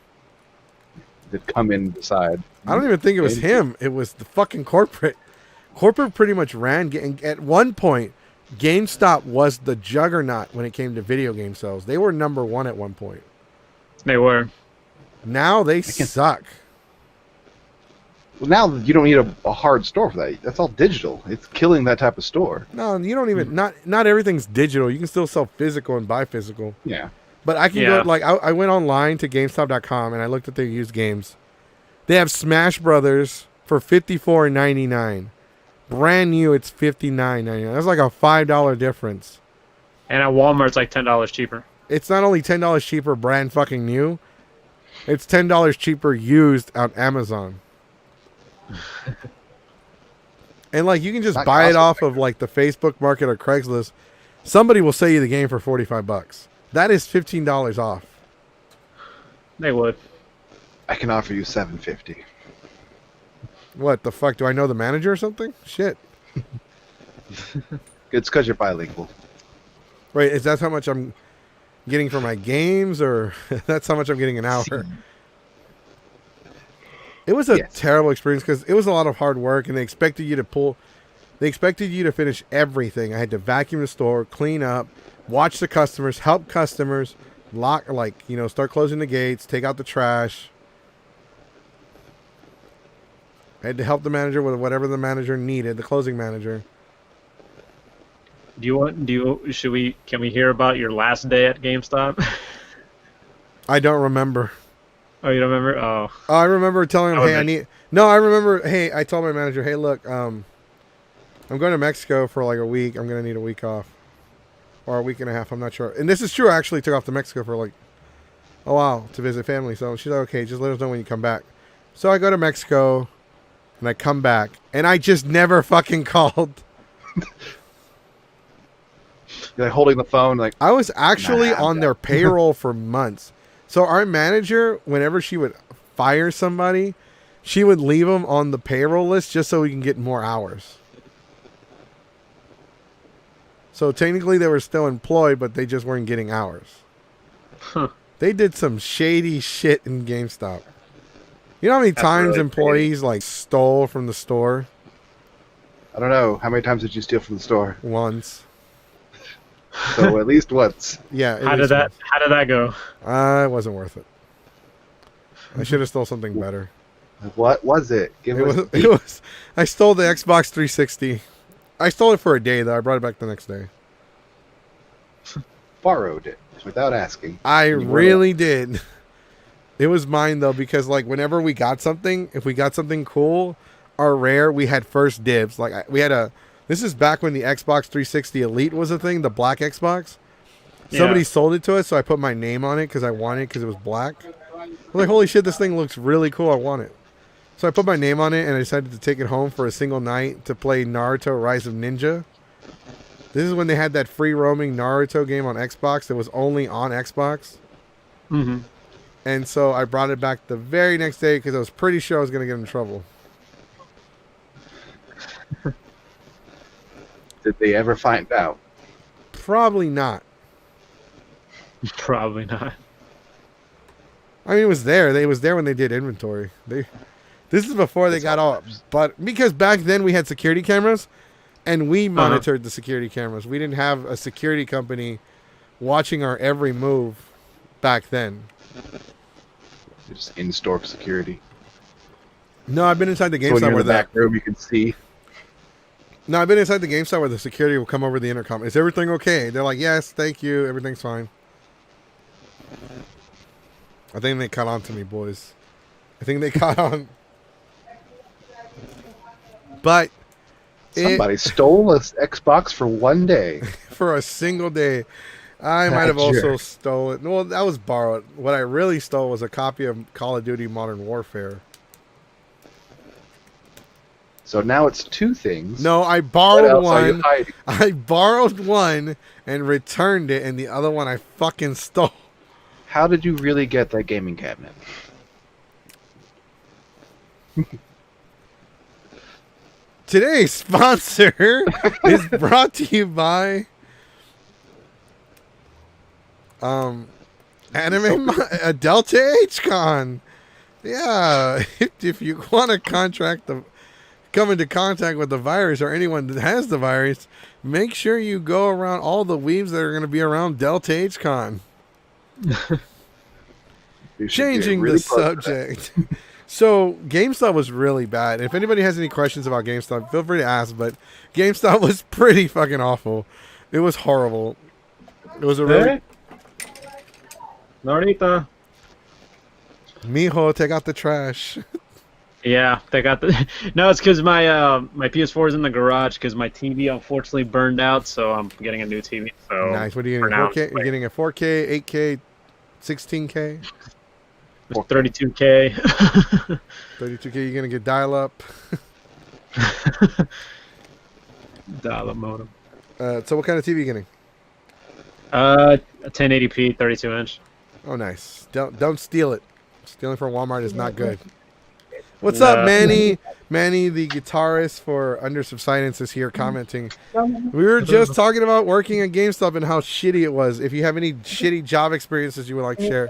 they'd come in and decide. I don't even think it was him. It was the fucking corporate. Corporate pretty much ran. At one point, GameStop was the juggernaut when it came to video game sales. They were number one at one point. They were. Now they suck. Well, now you don't need a hard store for that. That's all digital. It's killing that type of store. No, you don't even. Not everything's digital. You can still sell physical and buy physical. Yeah. But I can go, like, I went online to GameStop.com and I looked at their used games. They have Smash Brothers for $54.99. Brand new, it's $59.99. That's like a $5 difference. And at Walmart, it's like $10 cheaper. It's not only $10 cheaper brand fucking new, it's $10 cheaper used on Amazon. And like you can just buy it off of like the Facebook Market or Craigslist. Somebody will sell you the game for $45. That is $15 off. They would. I can offer you $7.50. What the fuck? Do I know the manager or something? Shit. It's because you're bilingual. Wait, is that how much I'm getting for my games, or that's how much I'm getting an hour? It was a terrible experience because it was a lot of hard work, and they expected you to finish everything. I had to vacuum the store, clean up, watch the customers, help customers, start closing the gates, take out the trash. I had to help the manager with whatever the manager needed, the closing manager. Can we hear about your last day at GameStop? I don't remember. Oh, you don't remember? Oh. I remember telling him, I told my manager, hey, look, I'm going to Mexico for like a week. I'm going to need a week off. Or a week and a half, I'm not sure. And this is true, I actually took off to Mexico for like a while to visit family. So she's like, okay, just let us know when you come back. So I go to Mexico, and I come back, and I just never fucking called. You're like holding the phone, like I was actually on their payroll for months. So our manager, whenever she would fire somebody, she would leave them on the payroll list just so we can get more hours. So technically they were still employed, but they just weren't getting hours. Huh. They did some shady shit in GameStop. You know how many times really employees like stole from the store? I don't know. How many times did you steal from the store? Once. So at least once. Yeah. How did that go? It wasn't worth it. I should have stole something better. What was it? It was. I stole the Xbox 360. I stole it for a day though. I brought it back the next day. Borrowed it without asking. I really did. It was mine though because like whenever we got something, if we got something cool or rare, we had first dibs. Like we had this is back when the Xbox 360 Elite was a thing, the black Xbox. Somebody sold it to us, so I put my name on it because I wanted it because it was black. I was like, holy shit, this thing looks really cool. I want it. So I put my name on it and I decided to take it home for a single night to play Naruto Rise of Ninja. This is when they had that free roaming Naruto game on Xbox that was only on Xbox. Mm-hmm. And so I brought it back the very next day because I was pretty sure I was going to get in trouble. Did they ever find out? Probably not. Probably not. I mean, it was there. It was there when they did inventory. This is before they got all... But because back then we had security cameras and we monitored the security cameras. We didn't have a security company watching our every move back then. Just in-store security. No, I've been inside the So when GameStop you're in where the back room, you can see. No, I've been inside the GameStop where the security will come over the intercom. Is everything okay? They're like, yes, thank you, everything's fine. I think they caught on to me, boys. I think they caught on. But Somebody stole a Xbox for one day. for a single day, I might have also stolen. Well, that was borrowed. What I really stole was a copy of Call of Duty Modern Warfare. So now it's two things. No, I What borrowed else are you one. hiding? I borrowed one and returned it, and the other one I fucking stole. How did you really get that gaming cabinet? Today's sponsor is brought to you by Delta H-Con. Yeah, if you want to come into contact with the virus or anyone that has the virus, make sure you go around all the weaves that are going to be around Delta H-Con. Changing the subject. So GameStop was really bad. If anybody has any questions about GameStop, feel free to ask. But GameStop was pretty fucking awful. It was horrible. It was a really Norita. Mijo, take out the trash. Yeah, they got the. No, it's because my my PS4 is in the garage because my TV unfortunately burned out, so I'm getting a new TV. So Nice. What are you for getting? now, 4K? You're getting a 4K, 8K, 16K, 32K. 32K. You're gonna get dial up. Dial-up modem. So what kind of TV are you getting? A 1080p, 32 inch. Oh, nice. Don't steal it. Stealing from Walmart is not good. What's up, Manny? Manny, the guitarist for Under Subsidence, is here commenting. We were just talking about working at GameStop and how shitty it was. If you have any shitty job experiences you would like to share,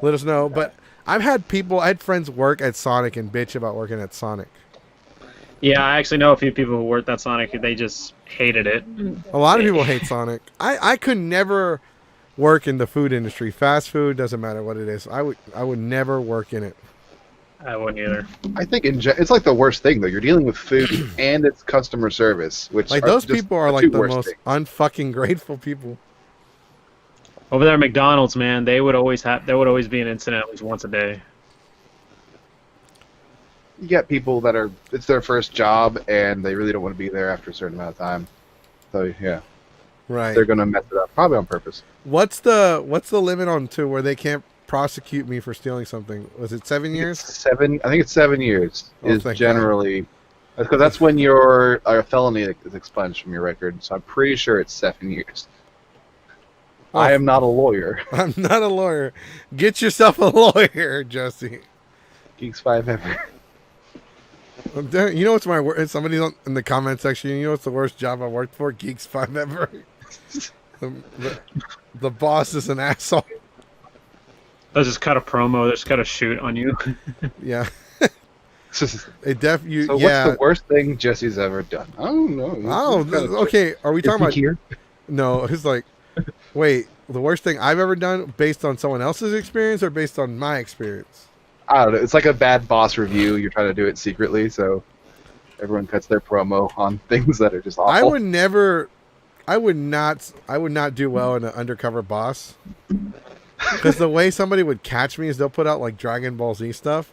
let us know. But I had friends work at Sonic and bitch about working at Sonic. Yeah, I actually know a few people who worked at Sonic. They just hated it. A lot of people hate Sonic. I could never work in the food industry. Fast food, doesn't matter what it is. I would never work in it. I wouldn't either. I think it's like the worst thing though. You're dealing with food and it's customer service, which Like are those just people are like two the worst most things. unfucking grateful people. Over there at McDonald's, man, there would always be an incident at least once a day. You get people that it's their first job and they really don't want to be there after a certain amount of time. So yeah, Right. they're gonna mess it up probably on purpose. What's the limit on to where they can't prosecute me for stealing something? Was it 7 years? I think it's 7 years Oh, is thank generally because that's when a felony is expunged from your record. So I'm pretty sure it's 7 years. Oh. I am not a lawyer. I'm not a lawyer. Get yourself a lawyer, Jesse. Geeks 5 ever. You know what's my worst? Somebody's in the comment section. You know what's the worst job I worked for? Geeks 5 ever. the boss is an asshole. They'll just cut a promo. They'll just cut a shoot on you. Yeah. So It what's the worst thing Jesse's ever done? I don't know. Oh, okay. Are we talking about here? No, it's like, wait, the worst thing I've ever done based on someone else's experience or based on my experience? I don't know. It's like a bad boss review. You're trying to do it secretly, so everyone cuts their promo on things that are just awful. I would not do well in an undercover boss. Because the way somebody would catch me is they'll put out like Dragon Ball Z stuff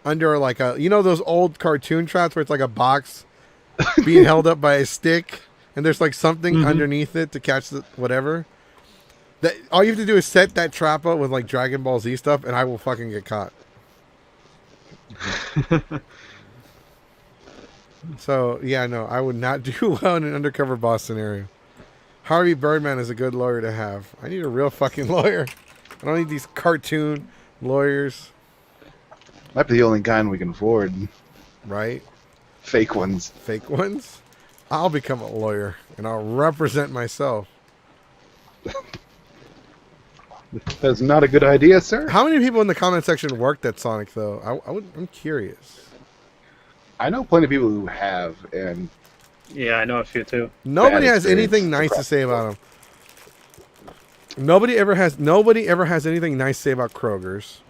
under like those old cartoon traps where it's like a box being held up by a stick and there's like something underneath it to catch the whatever. That all you have to do is set that trap up with like Dragon Ball Z stuff and I will fucking get caught. So yeah, no, I would not do well in an undercover boss scenario. Harvey Birdman is a good lawyer to have. I need a real fucking lawyer. I don't need these cartoon lawyers. Might be the only kind we can afford. Right? Fake ones. Fake ones? I'll become a lawyer and I'll represent myself. That's not a good idea, sir. How many people in the comment section worked at Sonic though? I'm curious. I know plenty of people who have, and Yeah, I know a few too. Nobody has experience anything nice to say about them. Nobody ever has anything nice to say about Kroger's.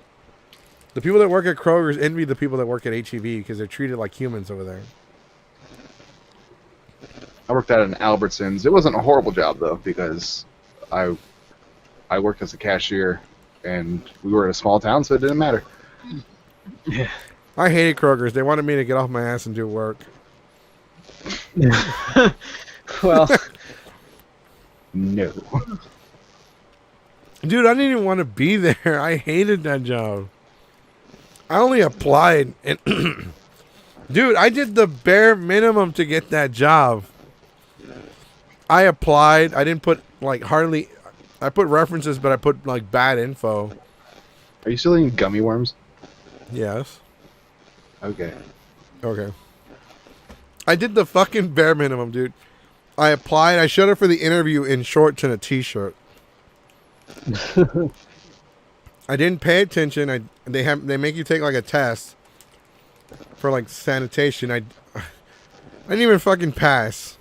The people that work at Kroger's envy the people that work at HEB because they're treated like humans over there. I worked at an Albertsons. It wasn't a horrible job though, because I worked as a cashier, and we were in a small town, so it didn't matter. Yeah. I hated Kroger's. They wanted me to get off my ass and do work. Well, No. Dude, I didn't even want to be there. I hated that job. I only applied, and dude, I did the bare minimum to get that job. I applied. I didn't put like hardly. I put references, but I put like bad info. Are you still eating gummy worms? Yes. Okay. Okay. I did the fucking bare minimum, dude. I applied. I showed up for the interview in shorts and a t-shirt. I didn't pay attention. They make you take like a test for like sanitation. I didn't even fucking pass.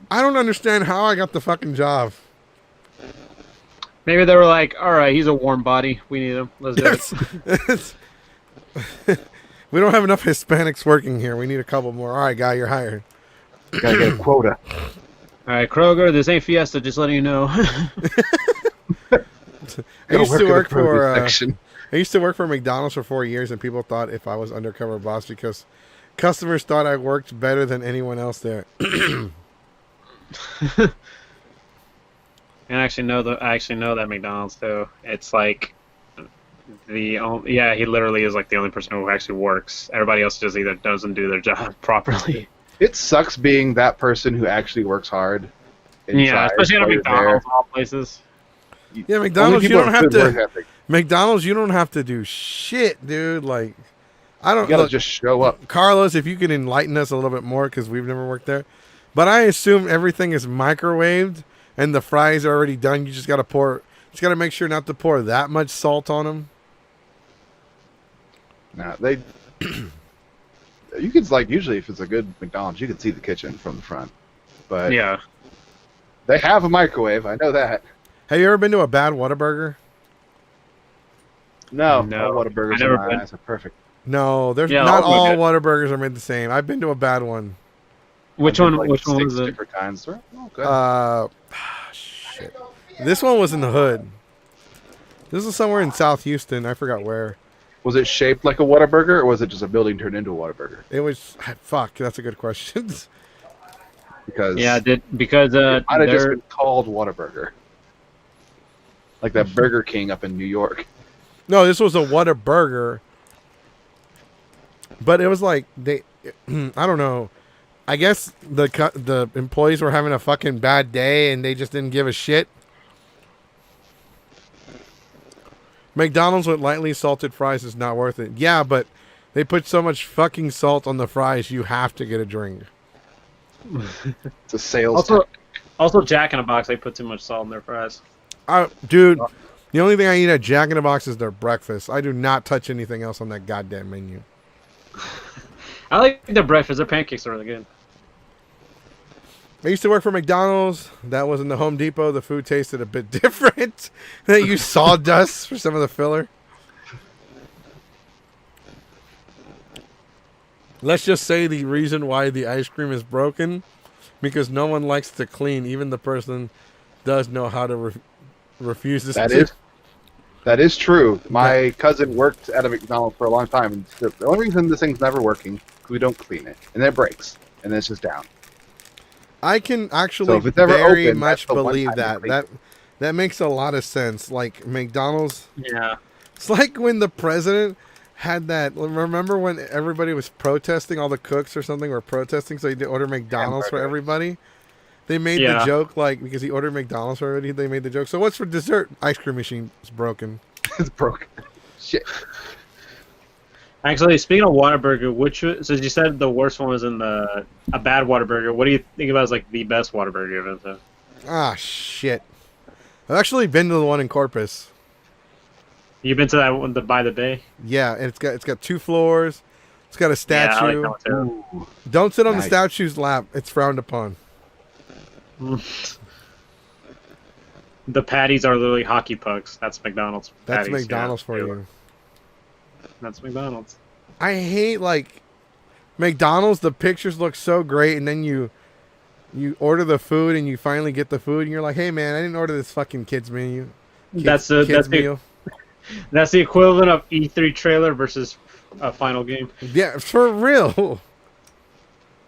I don't understand how I got the fucking job. maybe they were like, all right, he's a warm body. We need him. Let's do it. We don't have enough Hispanics working here. We need a couple more. All right, guy, you're hired. Gotta get a quota. All right, Kroger, this ain't Fiesta, just letting you know. I used to work for I used to work for McDonald's for 4 years, and people thought if I was undercover boss because customers thought I worked better than anyone else there. And I actually know that McDonald's too. It's like he literally is like the only person who actually works. Everybody else just either doesn't do their job properly. It sucks being that person who actually works hard. Yeah, especially at McDonald's, of all places. Yeah, McDonald's, you don't have to. McDonald's, you don't have to do shit, dude. Like, I don't. You gotta look, just show up. Carlos, if you could enlighten us a little bit more, because we've never worked there. But I assume everything is microwaved and the fries are already done. You just gotta make sure not to pour that much salt on them. Nah, they. You could usually if it's a good McDonald's, you can see the kitchen from the front. But Yeah. they have a microwave. I know that. Have you ever been to a bad Whataburger? No, No, all Whataburgers I never in my been. eyes are perfect. No, there's Yeah, not all all good. Whataburgers are made the same. I've been to a bad one. Which I've one? been to, Which one 6 was it? different kinds. They're all good. Shit. This one was in the hood. This is somewhere in South Houston. I forgot where. Was it shaped like a Whataburger, or was it just a building turned into a Whataburger? It was. Fuck, that's a good question. Because Because it might have just they're been called Whataburger, like that Burger King up in New York. No, this was a Whataburger. But it was like they. I don't know. I guess the employees were having a fucking bad day and they just didn't give a shit. McDonald's with lightly salted fries is not worth it. Yeah, but they put so much fucking salt on the fries, you have to get a drink. It's a sales. also Jack in a Box. They put too much salt in their fries. Dude, the only thing I eat at Jack in the Box is their breakfast. I do not touch anything else on that goddamn menu. I like their breakfast. Their pancakes are really good. I used to work for McDonald's. That was in the Home Depot. The food tasted a bit different. They used sawdust for some of the filler. Let's just say the reason why the ice cream is broken, because no one likes to clean. Even the person does know how to refuse this. That is true. My cousin worked at a McDonald's for a long time, and the only reason this thing's never working is we don't clean it, and then it breaks, and then it's just down. I can actually So if it's ever very open, much that's the one believe time that. you clean That makes a lot of sense. Like McDonald's, Yeah. it's like when the president had that. Remember when everybody was protesting? All the cooks or something were protesting, so he did order McDonald's for Hamburger. everybody. They made the Yeah. joke like because he ordered McDonald's already. They made the joke. So what's for dessert? Ice cream machine is broken. It's broken. Shit. Actually, speaking of Whataburger, since you said the worst one was in a bad Whataburger, what do you think about as like the best Whataburger you've been to? Ah shit. I've actually been to the one in Corpus. You've been to that one by the bay? Yeah, and it's got 2 floors. It's got a Yeah, I statue. like that one Ooh. Don't sit on the Nice. statue's lap. It's frowned upon. too. The patties are literally hockey pucks. That's McDonald's. That's Patties, McDonald's yeah. for you. That's McDonald's. I hate like McDonald's. The pictures look so great, and then you order the food, and you finally get the food, and you're like, "Hey man, I didn't order this fucking kids menu." That's Kids meal. That's the equivalent of E3 trailer versus a final game. Yeah, for real.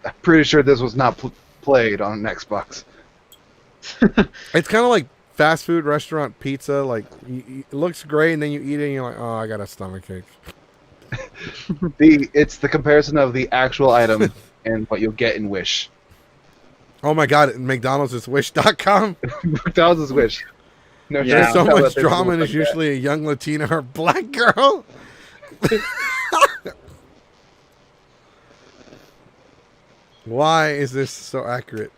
I'm pretty sure this was not played on an Xbox. It's kind of like fast food restaurant pizza. Like it looks great, and then you eat it, and you're like, "Oh, I got a stomachache." It's the comparison of the actual item and what you'll get in Wish. Oh my god, McDonald's is Wish.com. McDonald's is Wish. No, Yeah. There's so no, much they drama, look and it's like that. usually a young Latina or black girl. Why is this so accurate?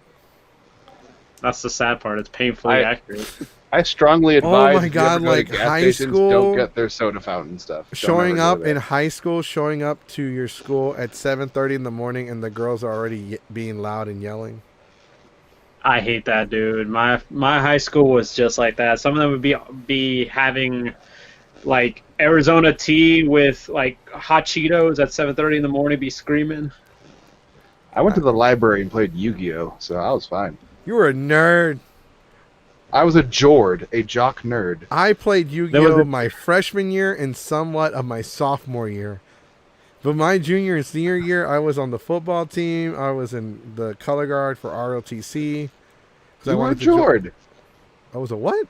That's the sad part. It's painfully accurate. I strongly advise. Oh my if you God, ever go to like, gas high stations, school- don't get their soda fountain stuff. Don't Showing ever up go there. in high school, showing up to your school at 7:30 in the morning, and the girls are already being loud and yelling. I hate that, dude. My high school was just like that. Some of them would be having like Arizona tea with like hot Cheetos at 7:30 in the morning, be screaming. I went to the library and played Yu-Gi-Oh, so I was fine. You were a nerd. I was a jock nerd. I played There was Yu-Gi-Oh a- my freshman year and somewhat of my sophomore year. But my junior and senior year, I was on the football team. I was in the color guard for ROTC. 'Cause I You were a wanted to Jord. I was a what?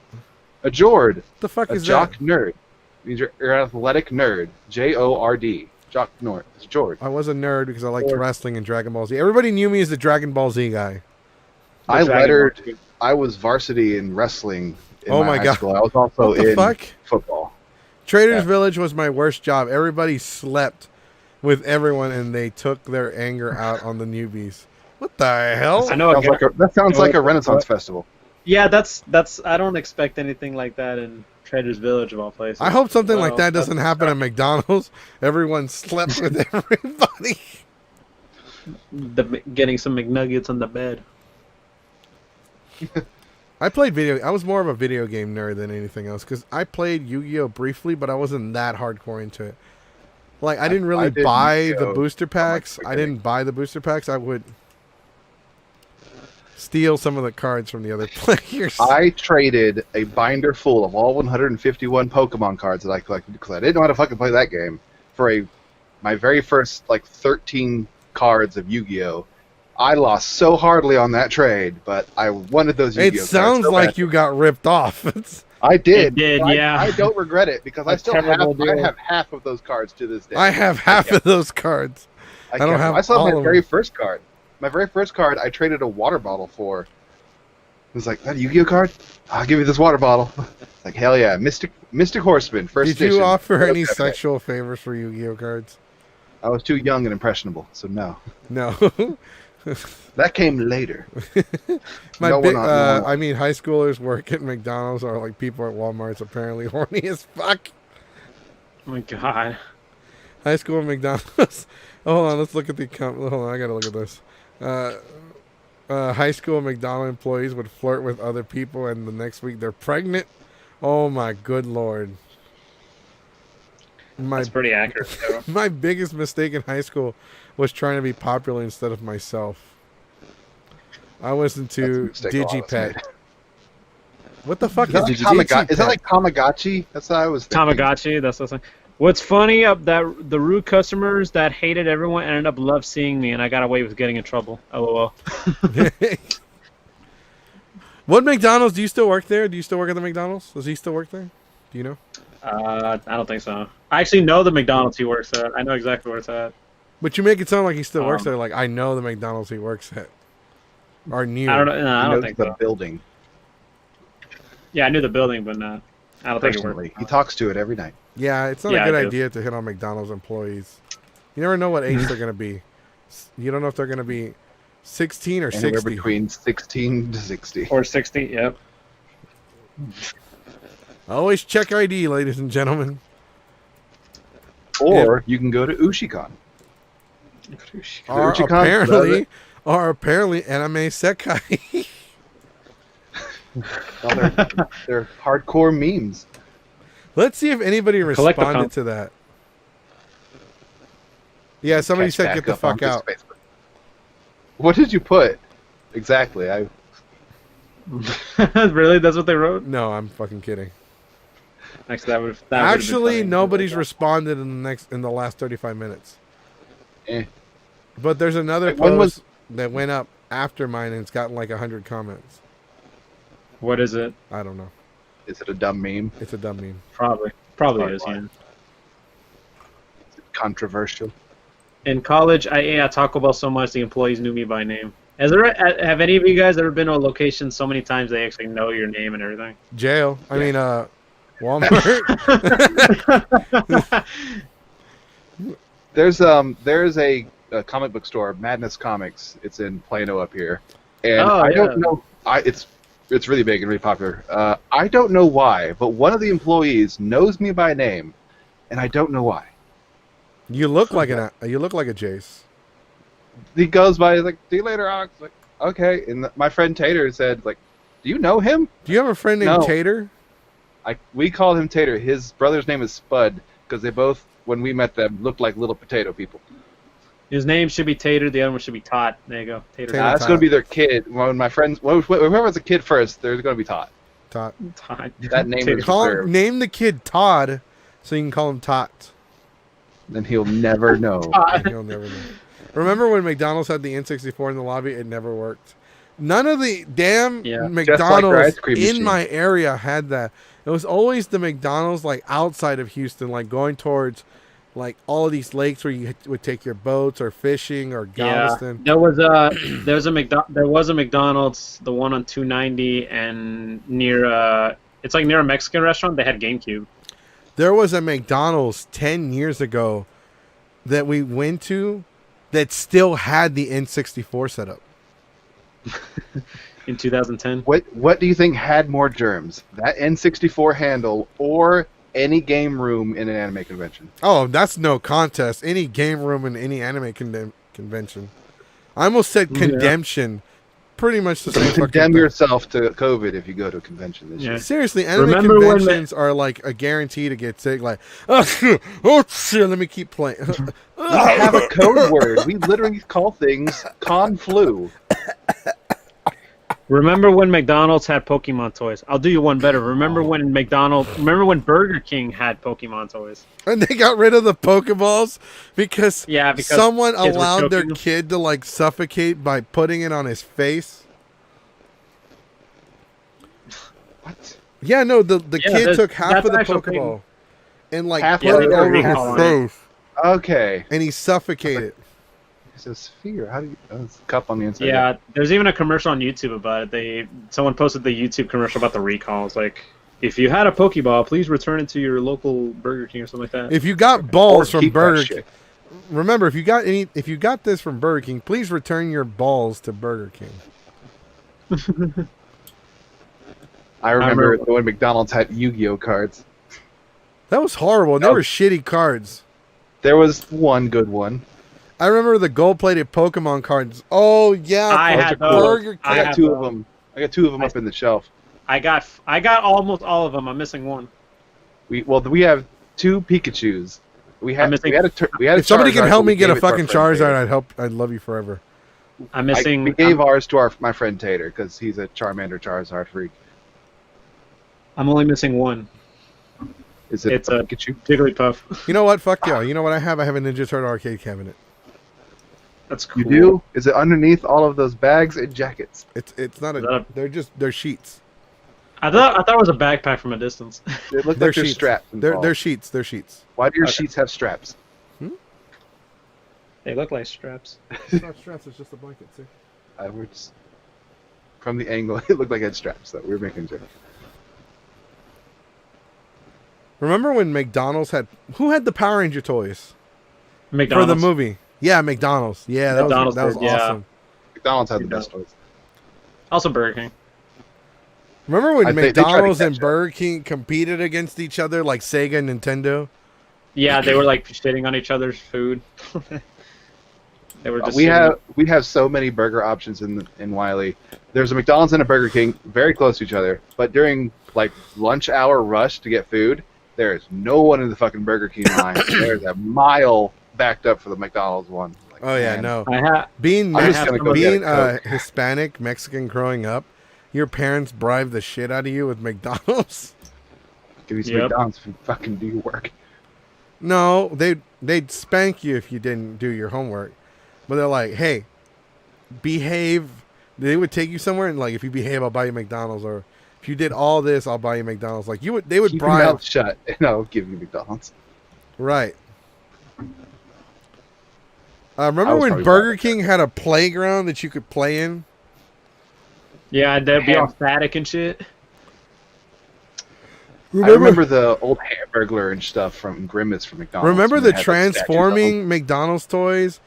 A Jord. The fuck A is jock that? nerd. Means you're an athletic nerd. J-O-R-D. Jock nerd. It's Jord. I was a nerd because I liked Or- wrestling and Dragon Ball Z. Everybody knew me as the Dragon Ball Z guy. I Dragon lettered. Ball. I was varsity in wrestling in Oh my my high God. school. I was also What the in fuck? football. Traders Yeah. Village was my worst job. Everybody slept with everyone, and they took their anger out on the newbies. What the hell? I know. That sounds like a What- Renaissance festival. Yeah, that's. I don't expect anything like that in Traders Village of all places. I hope something like Well, that doesn't happen at McDonald's. Everyone slept with everybody. Getting some McNuggets on the bed. I was more of a video game nerd than anything else because I played Yu-Gi-Oh briefly, but I wasn't that hardcore into it. Like I didn't really I did buy the Yu-Gi-Oh booster packs. I didn't buy the booster packs. I would steal some of the cards from the other players. I traded a binder full of all 151 Pokemon cards that I collected because I didn't know how to fucking play that game for my very first 13 cards of Yu-Gi-Oh. I lost so hardly on that trade, but I wanted those Yu-Gi-Oh It cards sounds so like bad. you got ripped off. I did. It did, but yeah. I don't regret it because I A still have. terrible I deal. have half of those cards to this day. I have half of those cards. I don't kept have them. I still all have of my very them. first card. My very first card, I traded a water bottle for. It was like, that a Yu-Gi-Oh card? I'll give you this water bottle. Like, hell yeah, Mystic Horseman, first Did edition. you offer any Okay. sexual favors for Yu-Gi-Oh cards? I was too young and impressionable, so no. No. That came later. My No big, one on- I mean, high schoolers work at McDonald's or like people at Walmart's apparently horny as fuck. Oh my god. High school McDonald's. Oh, hold on, let's look at the account. Hold on, I gotta look at this. High school McDonald's employees would flirt with other people, and the next week they're pregnant. Oh my good lord. That's pretty accurate, too. My biggest mistake in high school was trying to be popular instead of myself. I was That's a into mistake a lot of us Digipet. made. What the fuck Is that, like is Tamagotchi? Is that Digipet? like Tamagotchi? That's what I was thinking. Tamagotchi, that's what I'm saying. What's funny that the rude customers that hated everyone ended up love seeing me, and I got away with getting in trouble. LOL. What McDonald's? Do you still work there? Do you still work at the McDonald's? Does he still work there? Do you know? I don't think so. I actually know the McDonald's he works at. I know exactly where it's at. But you make it sound like he still works Um, there. Like I know the McDonald's he works at. Or new. I don't know. No, I He don't knows think the so. building Yeah, I knew the building, but not. I don't think it personally. worked. He talks to it every night. Yeah, it's not Yeah, a I good do. idea to hit on McDonald's employees. You never know what age they're gonna be. You don't know if they're gonna be 16 or Anywhere 60. between 16 to 60. Or 60. Yep. Always check ID, ladies and gentlemen. Or you can go to Ushikon. Or Uchikan, apparently anime sekai. No, they're hardcore memes. Let's see if anybody Collect the responded to that. Yeah, somebody Catch said back get the up on fuck his out. Facebook. What did you put? Exactly. Really? That's what they wrote? No, I'm fucking kidding. Actually, that would. Actually, nobody's responded in the last 35 minutes. Eh. But there's another When was- post that went up after mine and it's gotten like 100 comments. What is it? I don't know. Is it a dumb meme? It's a dumb meme. Probably Probably is. why. Yeah. Is it controversial? In college, I ate at Taco Bell so much the employees knew me by name. Have any of you guys ever been to a location so many times they actually know your name and everything? Jail. I mean, Walmart. There's a comic book store, Madness Comics. It's in Plano up here, and Oh, I yeah. don't know. It's really big and really popular. I don't know why, but one of the employees knows me by name, and I don't know why. You look like a Jace. He goes by, he's like, "See you later, Ox." Like, okay. And my friend Tater said, like, "Do you know him?" Do you have a friend named No. Tater? We called him Tater. His brother's name is Spud because they both, when we met them, looked like little potato people. His name should be Tater. The other one should be Tot. There you go. Tater. Tater. That's going to be their kid. When my friends, whoever's a kid first, there's going to be Tot. Tot. Tot. That name Tater. is Call reserved. name the kid Todd, so you can call him Tot. Then he'll never know. You'll never know. Remember when McDonald's had the N64 in the lobby? It never worked. None of the damn Yeah. Just like McDonald's their ice cream in machine. my area had that. It was always the McDonald's like outside of Houston, like going towards like all of these lakes where you would take your boats or fishing or Yeah, Galveston. there was a McDonald's, the one on 290 and near it's like near a Mexican restaurant. They had GameCube. There was a McDonald's 10 years ago that we went to that still had the N64 set up. In 2010. What do you think had more germs? That N64 handle or any game room in an anime convention? Oh, that's no contest. Any game room in any anime convention. I almost said Yeah. condemnation. Pretty much the same fucking Condemn thing. yourself to COVID if you go to a convention this Yeah. year. Seriously, anime Remember when conventions are like a guarantee to get sick. Like, oh shit, let me keep playing. We have a code word. We literally call things con flu. Remember when McDonald's had Pokemon toys? I'll do you one better. Remember when Burger King had Pokemon toys? And they got rid of the Pokeballs because, Yeah, because someone kids were allowed their choking them. kid to like suffocate by putting it on his face. What? Yeah, no, the Yeah, kid that's- took half that's of the actual Pokeball and like Half put of it it over recall his on it. face, Okay. and he suffocated. It's a sphere. How do you? Oh, it's a cup on the inside. Yeah, there's even a commercial on YouTube about it. Someone posted the YouTube commercial about the recall. It's like, if you had a Pokeball, please return it to your local Burger King or something like that. If you got Or balls from keep that Burger shit. King, remember if you got this from Burger King, please return your balls to Burger King. I remember remember- when McDonald's had Yu-Gi-Oh cards. That was horrible. And they Oh. were shitty cards. There was one good one. I remember the gold-plated Pokemon cards. Oh yeah, I for had Burger those. King. I I got have two of those. them. I got two of them up in the shelf. I got almost all of them. I'm missing one. We have two Pikachus. We had I'm missing- we had a If somebody can Charizard, help but me we get a gave it to our fucking friend Charizard, Tater. I'd love you forever. I'm missing. We gave ours to my friend Tater because he's a Charmander Charizard freak. I'm only missing one. Is it It's a a- Pikachu? Jigglypuff. You know what? Fuck yeah. You know what I have? I have a Ninja Turtle arcade cabinet. That's cool. You do? Is it underneath all of those bags and jackets? It's not Is that a. They're sheets. I thought it was a backpack from a distance. They look They're like they're sheets. straps. They're involved. sheets. They're sheets. Why do your Okay. sheets have straps? They look like straps. It's not straps. It's just a blanket. See. We're just, from the angle, it looked like it had straps. So we were making a joke. Remember when McDonald's who had the Power Ranger toys McDonald's. for the movie? Yeah, McDonald's. Yeah, that McDonald's was did, yeah. awesome. McDonald's had the best toys. Also Burger King. Remember when They tried to McDonald's and catch up. Burger King competed against each other like Sega and Nintendo? Yeah, they were like shitting on each other's food. They were just we have so many burger options in Wiley. There's a McDonald's and a Burger King very close to each other, but during like lunch hour rush to get food, there is no one in the fucking Burger King line. There's a mile backed up for the McDonald's one. Like, Oh yeah, man, no. I'm just gonna go Being get a Hispanic Mexican growing up, your parents bribed the shit out of you with McDonald's. Give me some Yep. McDonald's if you fucking do your work. No, they'd spank you if you didn't do your homework. But they're like, hey, behave. They would take you somewhere and like, if you behave, I'll buy you McDonald's, or if you did all this, I'll buy you McDonald's. Like they would Keep your bribe. mouth shut, and I'll give you McDonald's. Right. Remember was when probably Burger bribed. King had a playground that you could play in? Yeah, they'd be all static and shit. I remember the old Hamburglar and stuff from Grimace from McDonald's. Remember when the they had, like, statues of them. transforming McDonald's toys?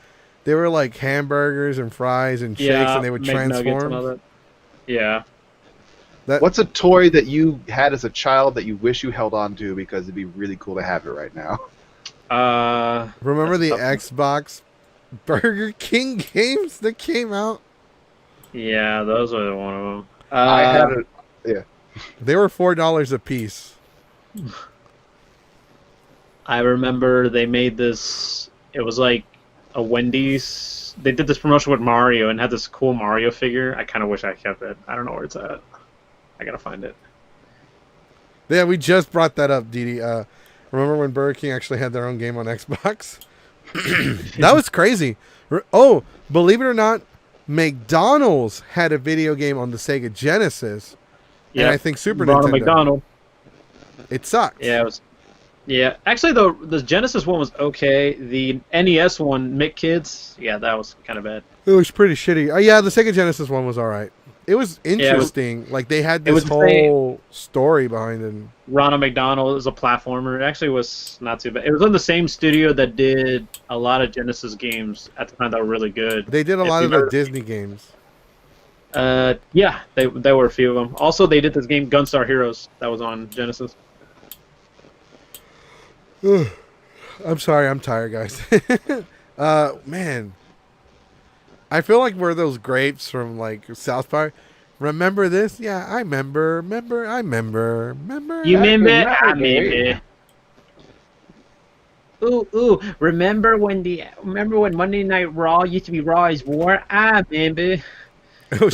They were like hamburgers and fries and shakes, Yeah, and they would McNuggets and all transform. that. Yeah. What's a toy that you had as a child that you wish you held on to because it'd be really cool to have it right now? Remember the That's Xbox Burger King games that came out? Yeah, those were one of them. I had it. Yeah. They were $4 a piece. I remember they made this. It was like a Wendy's. They did this promotion with Mario and had this cool Mario figure. I kind of wish I kept it. I don't know where it's at. I gotta find it. Yeah, we just brought that up, Didi. Remember when Burger King actually had their own game on Xbox? That was crazy. Oh, believe it or not, McDonald's had a video game on the Sega Genesis. And I think Super Ronald Nintendo. McDonald. It sucked. Yeah, it was. Yeah, actually, though, the Genesis one was okay. The NES one, Mick Kids, yeah, that was kind of bad. It was pretty shitty. Yeah, the Sega Genesis one was all right. It was interesting. Like they had this was the whole story behind it. Ronald McDonald is a platformer. It actually was not too bad. It was in the same studio that did a lot of Genesis games at the time that were really good. They did a If lot you of the remember- Disney games. Yeah, there were a few of them. Also, they did this game Gunstar Heroes that was on Genesis. I'm sorry, I'm tired, guys. Man, I feel like we're those grapes from like South Park. Remember this? Yeah, I remember. I remember. You remember? That's I another game. remember. Ooh! Remember when Monday Night Raw used to be Raw is War? I remember. Oh,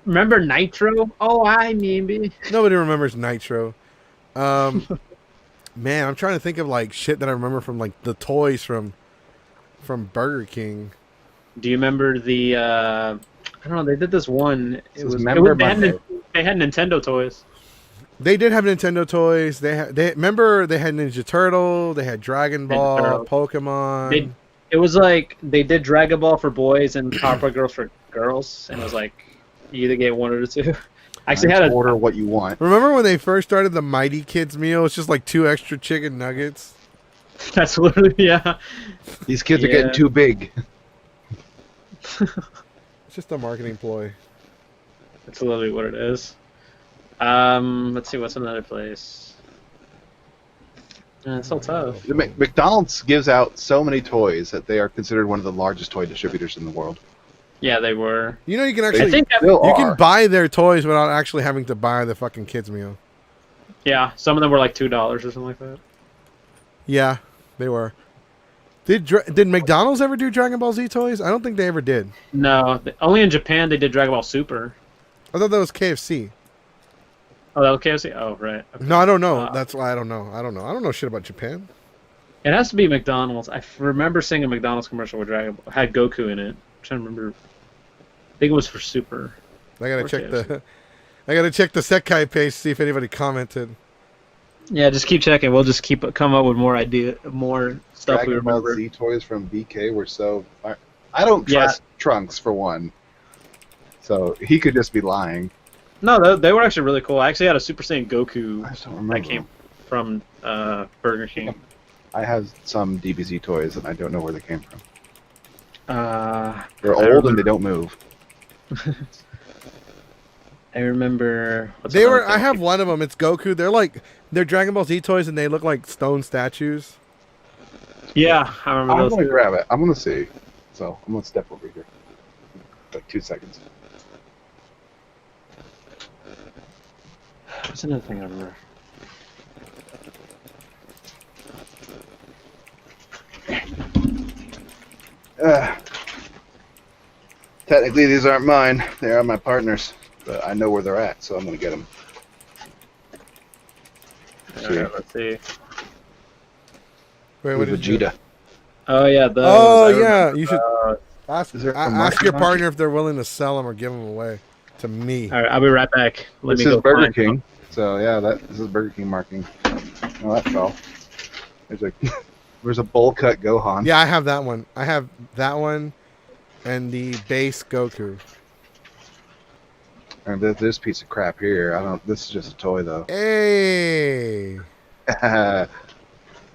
Remember Nitro? Oh, I remember. Nobody remembers Nitro. Man, I'm trying to think of like shit that I remember from like the toys from Burger King. Do you remember the? I don't know. They did this one. This is Member Monday. They had Nintendo toys. They did have Nintendo toys. They remember they had Ninja Turtle. They had Dragon Ball, Turtle. Pokemon. It was like they did Dragon Ball for boys and Powerpuff Girls for girls, and it was like you either get one or the two. I actually had a order what you want. Remember when they first started the Mighty Kids meal? It's just like 2 extra chicken nuggets. That's literally yeah. These kids are Yeah. getting too big. It's just a marketing ploy. That's literally what it is. Let's see what's another place. It's so tough. The McDonald's gives out so many toys that they are considered one of the largest toy distributors in the world. Yeah, they were. You know, you can I actually think Still you are. can buy their toys without actually having to buy the fucking kids meal. yeah, some of them were like $2 or something like that. Yeah, they were. Did McDonald's ever do Dragon Ball Z toys? I don't think they ever did. No, only in Japan they did Dragon Ball Super. I thought that was KFC. Oh, that was KFC. Oh, right. Okay. No, I don't know. Uh, That's why I don't know. I don't know shit about Japan. It has to be McDonald's. I remember seeing a McDonald's commercial with Dragon Ball. Had Goku in it. I'm trying to remember. I think it was for Super. I gotta Or check KFC. the Sekai page to see if anybody commented. Yeah, just keep checking. We'll just come up with more stuff we Dragon Ball remember. Z toys from BK were so... I don't Yeah. trust Trunks, for one. So he could just be lying. No, they were actually really cool. I actually had a Super Saiyan Goku I just don't remember. that came from Burger King. I have some DBZ toys, and I don't know where they came from. They're I old remember- and they don't move. I remember. What's They another were. I thing? have one of them. It's Goku. They're Dragon Ball Z toys, and they look like stone statues. Yeah, I remember I'm those. gonna grab it. I'm gonna see. so I'm gonna step over here. Like 2 seconds. What's another thing I remember? Technically, these aren't mine. They are my partners, but I know where they're at, so I'm gonna get them. Alright, let's see. Wait, what did you do? Vegeta. Oh yeah, those. Oh I yeah, remember, you should ask, Is there a ask your market? partner if they're willing to sell them or give them away to me. All right, I'll be right back. Let This me is go Burger find King. So yeah, this is Burger King marking. Oh, that fell. There's a bowl cut Gohan. Yeah, I have that one. I have that one and the base Goku. And this piece of crap here. I don't. This is just a toy though. Hey.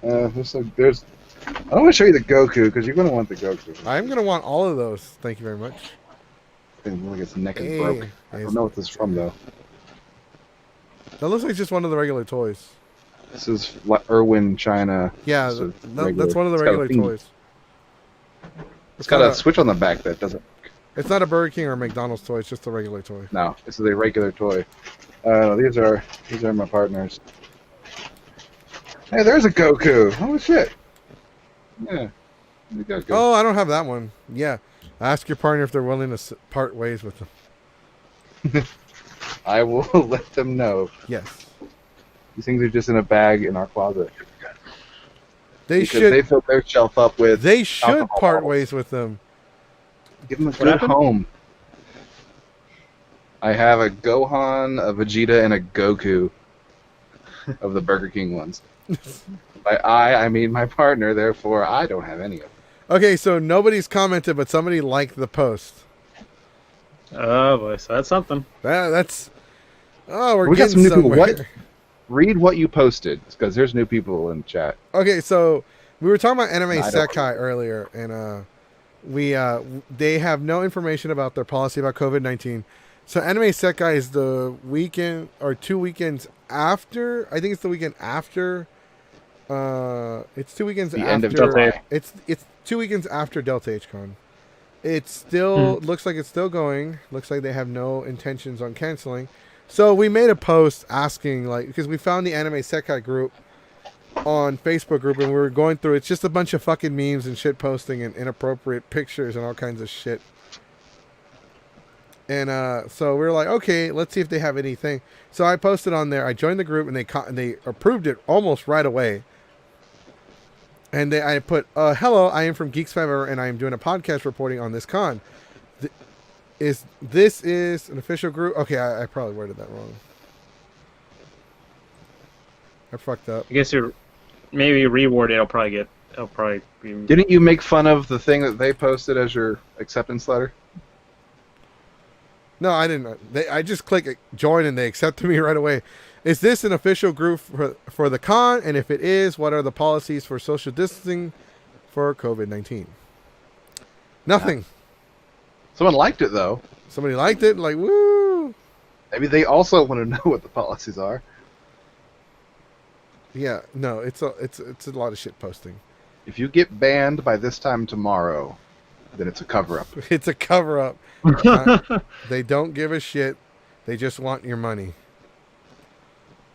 There's. I don't want to show you the Goku because you're going to want the Goku. I'm gonna want all of those. Thank you very much. Like its neck is Hey. broke. I don't know what this is from though. That looks like just one of the regular toys. This is Irwin China. Yeah, This is that's one of the it's got a regular thing. toys. It's got a switch on the back that doesn't. It's not a Burger King or a McDonald's toy. It's just a regular toy. No, this is a regular toy. These are my partners. Hey, there's a Goku. Oh shit. Yeah. The Goku. Oh, I don't have that one. Yeah. Ask your partner if they're willing to part ways with them. I will let them know. Yes. These things are just in a bag in our closet. They Because should. they fill their shelf up with. They should alcohol part bottles. ways with them. Give them a What good happened? home. I have a Gohan, a Vegeta, and a Goku of the Burger King ones. By I mean my partner, therefore I don't have any of them. Okay, so nobody's commented, but somebody liked the post. Oh boy, so that's something. That's. Oh, we're We got getting some new people. somewhere. What? Read what you posted, because there's new people in chat. Okay, so we were talking about Anime I don't- Sekai earlier, and they have no information about their policy about COVID-19. So Anime Sekai is the weekend or 2 weekends after. I think it's the weekend after. It's 2 weekends The after. end of July. It's 2 weekends after Delta HCon. It still looks like it's still going. Looks like they have no intentions on canceling. So we made a post asking, like, because we found the Anime Sekai group on Facebook group, and we were going through. It's just a bunch of fucking memes and shit posting and inappropriate pictures and all kinds of shit. And so we were like, okay, let's see if they have anything. So I posted on there. I joined the group, and they approved it almost right away. And I put, hello, I am from Geeks Forever, and I am doing a podcast reporting on this con. This is an official group? Okay, I probably worded that wrong. I fucked up. I guess you're maybe reward it. It'll probably be. Didn't you make fun of the thing that they posted as your acceptance letter? No, I didn't. I just click join and they accepted me right away. Is this an official group for the con? And if it is, what are the policies for social distancing for COVID-19? Nothing. Someone liked it though. Somebody liked it, like, woo! Maybe they also want to know what the policies are. Yeah, no, it's a lot of shit posting. If you get banned by this time tomorrow, then it's a cover-up. It's a cover-up. They don't give a shit. They just want your money.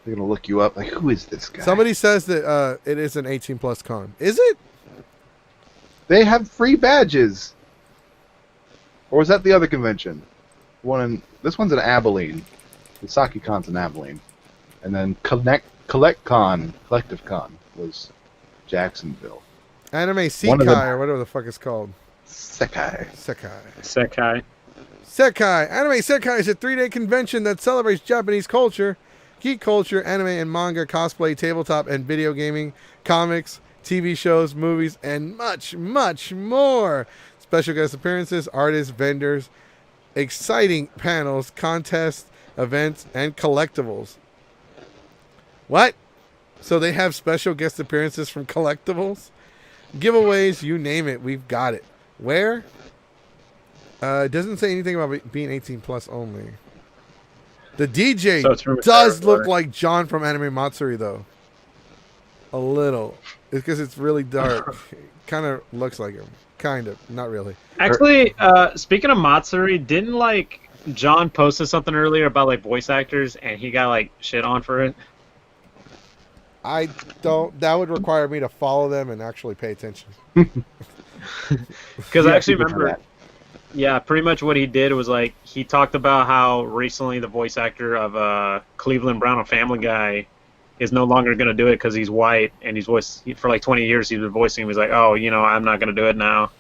They're gonna look you up like, who is this guy? Somebody says that it is an 18+ con. Is it? They have free badges. Or was that the other convention? This one's in Abilene. The SakiCon's in Abilene. And then Collective Con was Jacksonville. Anime One of Sekai, them- or whatever the fuck it's called. Sekai. Sekai. Sekai. Anime Sekai is a 3-day convention that celebrates Japanese culture, geek culture, anime and manga, cosplay, tabletop and video gaming, comics, TV shows, movies, and much, much more. Special guest appearances, artists, vendors, exciting panels, contests, events, and collectibles. What? So they have special guest appearances from collectibles? Giveaways, you name it, we've got it. Where? It doesn't say anything about it being 18+ only. The DJ So it's from a does territory. look like John from Anime Matsuri, though. A little. It's because it's really dark. Kind of looks like him. Kind of. Not really. Actually, speaking of Matsuri, didn't like John posted something earlier about like voice actors, and he got like shit on for it? I don't. That would require me to follow them and actually pay attention. Because I actually people do remember. that. Yeah, pretty much what he did was like he talked about how recently the voice actor of Cleveland Brown on Family Guy is no longer going to do it because he's white and he's voiced for like 20 years. He's been voicing. He was like, oh, I'm not going to do it now.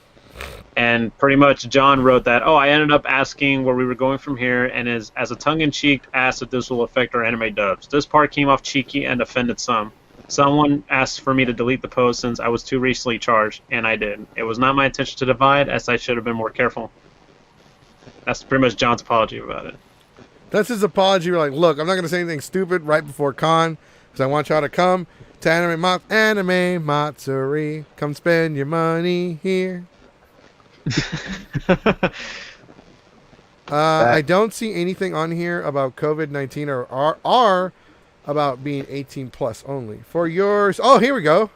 And pretty much John wrote that. Oh, I ended up asking where we were going from here, and as a tongue-in-cheek asked if this will affect our anime dubs. This part came off cheeky and offended some. Someone asked for me to delete the post since I was too recently charged, and I did. It was not my intention to divide, as I should have been more careful. That's pretty much John's apology about it. That's his apology. We're like, look, I'm not going to say anything stupid right before con because I want y'all to come to Anime Matsuri. Come spend your money here. I don't see anything on here about COVID-19 or about being 18 plus only. For yours, oh, here we go.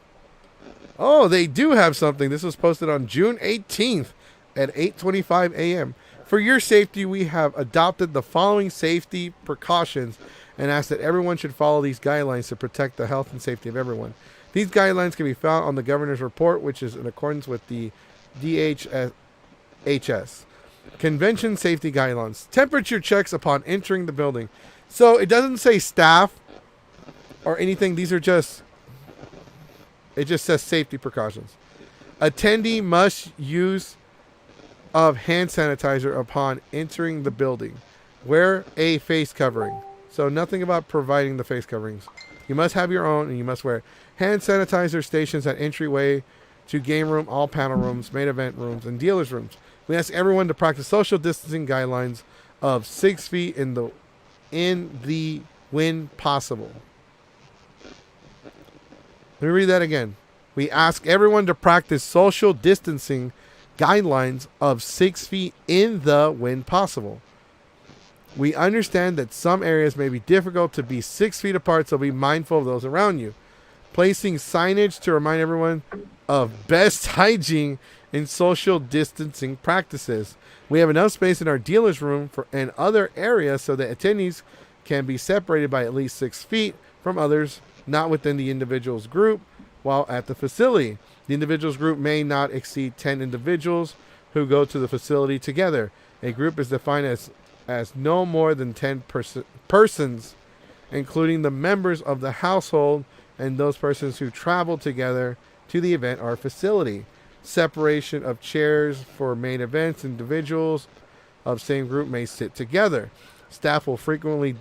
Oh, they do have something. This was posted on June 18th at 8:25 a.m. For your safety, we have adopted the following safety precautions and ask that everyone should follow these guidelines to protect the health and safety of everyone. These guidelines can be found on the governor's report, which is in accordance with the DHS Convention Safety Guidelines. Temperature checks upon entering the building. So it doesn't say staff or anything. These are just, it just says safety precautions. Attendee must use of hand sanitizer upon entering the building. Wear a face covering. So nothing about providing the face coverings. You must have your own and you must wear it. Hand sanitizer stations at entryway to game room, all panel rooms, main event rooms, and dealers rooms. We ask everyone to practice social distancing guidelines of 6 feet in the when possible. Let me read that again. We ask everyone to practice social distancing guidelines of 6 feet in the when possible. We understand that some areas may be difficult to be 6 feet apart, so be mindful of those around you. Placing signage to remind everyone of best hygiene and social distancing practices. We have enough space in our dealer's room and other areas so that attendees can be separated by at least 6 feet from others not within the individual's group while at the facility. The individual's group may not exceed 10 individuals who go to the facility together. A group is defined as no more than 10 persons, including the members of the household and those persons who travel together to the event or facility. Separation of chairs for main events. Individuals of same group may sit together. Staff will frequently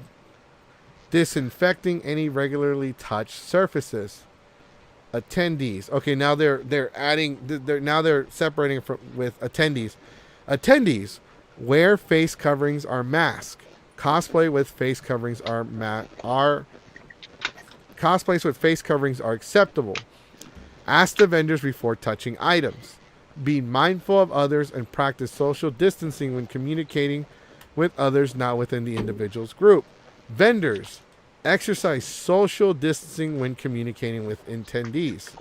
disinfecting any regularly touched surfaces. Attendees. Okay, now they're adding. They're separating with attendees. Attendees wear face coverings or mask. Cosplays with face coverings are acceptable. Ask the vendors before touching items. Be mindful of others and practice social distancing when communicating with others not within the individual's group. Vendors, exercise social distancing when communicating with attendees.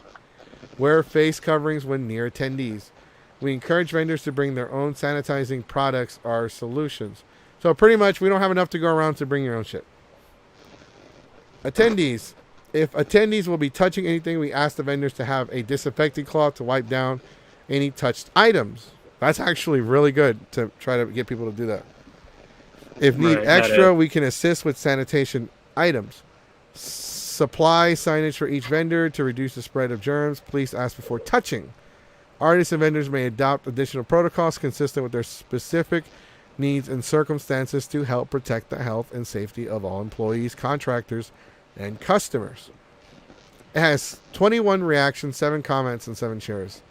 Wear face coverings when near attendees. We encourage vendors to bring their own sanitizing products or solutions. So pretty much we don't have enough to go around to bring your own shit. Attendees. If attendees will be touching anything, we ask the vendors to have a disinfecting cloth to wipe down any touched items. That's actually really good to try to get people to do that. If need extra, we can assist with sanitation items. Supply signage for each vendor to reduce the spread of germs. Please ask before touching. Artists and vendors may adopt additional protocols consistent with their specific needs and circumstances to help protect the health and safety of all employees, contractors, and customers. It has 21 reactions, 7 comments, and 7 shares.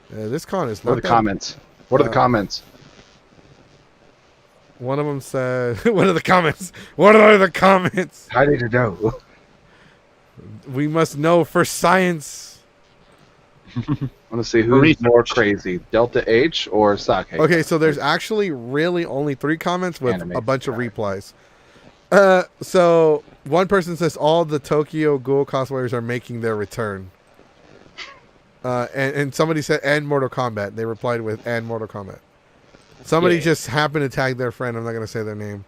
This con is not What are the comments? What are the comments? One of them said, what are the comments? What are the comments? I need to know. We must know for science. I want to see who's more crazy, Delta H or Sake. Okay, so there's actually really only 3 comments with Anime a bunch of guy. replies. So one person says all the Tokyo Ghoul cosplayers are making their return. And somebody said and Mortal Kombat. They replied with and Mortal Kombat. Somebody just happened to tag their friend. I'm not gonna say their name.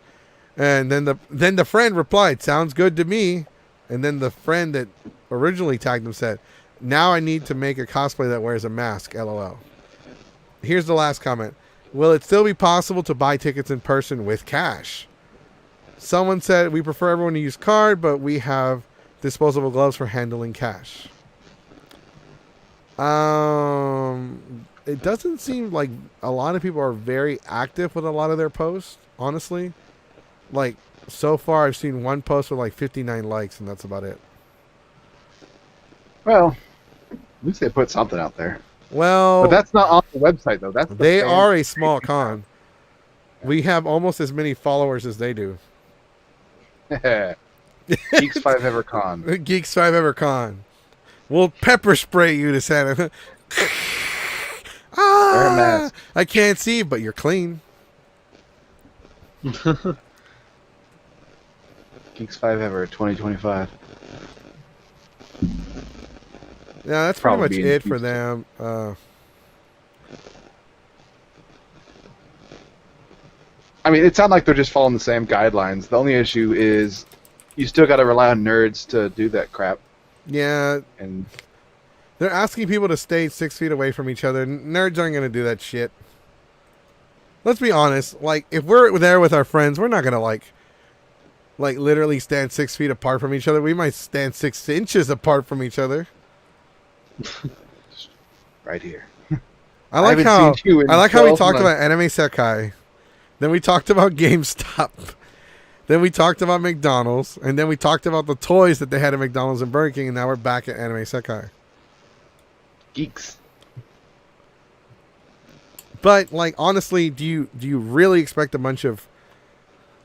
And then the friend replied, "Sounds good to me." And then the friend that originally tagged them said, "Now I need to make a cosplay that wears a mask." LOL. Here's the last comment. Will it still be possible to buy tickets in person with cash? Someone said, we prefer everyone to use card, but we have disposable gloves for handling cash. It doesn't seem like a lot of people are very active with a lot of their posts, honestly. Like, so far I've seen one post with like 59 likes, and that's about it. Well, at least they put something out there. Well, but that's not on the website, though. They are a small con. We have almost as many followers as they do. Geeks 5 Ever Con. Geeks 5 Ever Con. We'll pepper spray you to Santa. I can't see, but you're clean. Geeks 5 Ever 2025. Yeah, that's pretty much it for them. I mean, it sounds like they're just following the same guidelines. The only issue is you still got to rely on nerds to do that crap. Yeah. And they're asking people to stay 6 feet away from each other. Nerds aren't going to do that shit. Let's be honest. Like, if we're there with our friends, we're not going to, like literally stand 6 feet apart from each other. We might stand 6 inches apart from each other. Right here. I like how we talked about Anime Sekai. Then we talked about GameStop. Then we talked about McDonald's. And then we talked about the toys that they had at McDonald's and Burger King. And now we're back at Anime Sekai. Geeks. But, like, honestly, do you really expect a bunch of,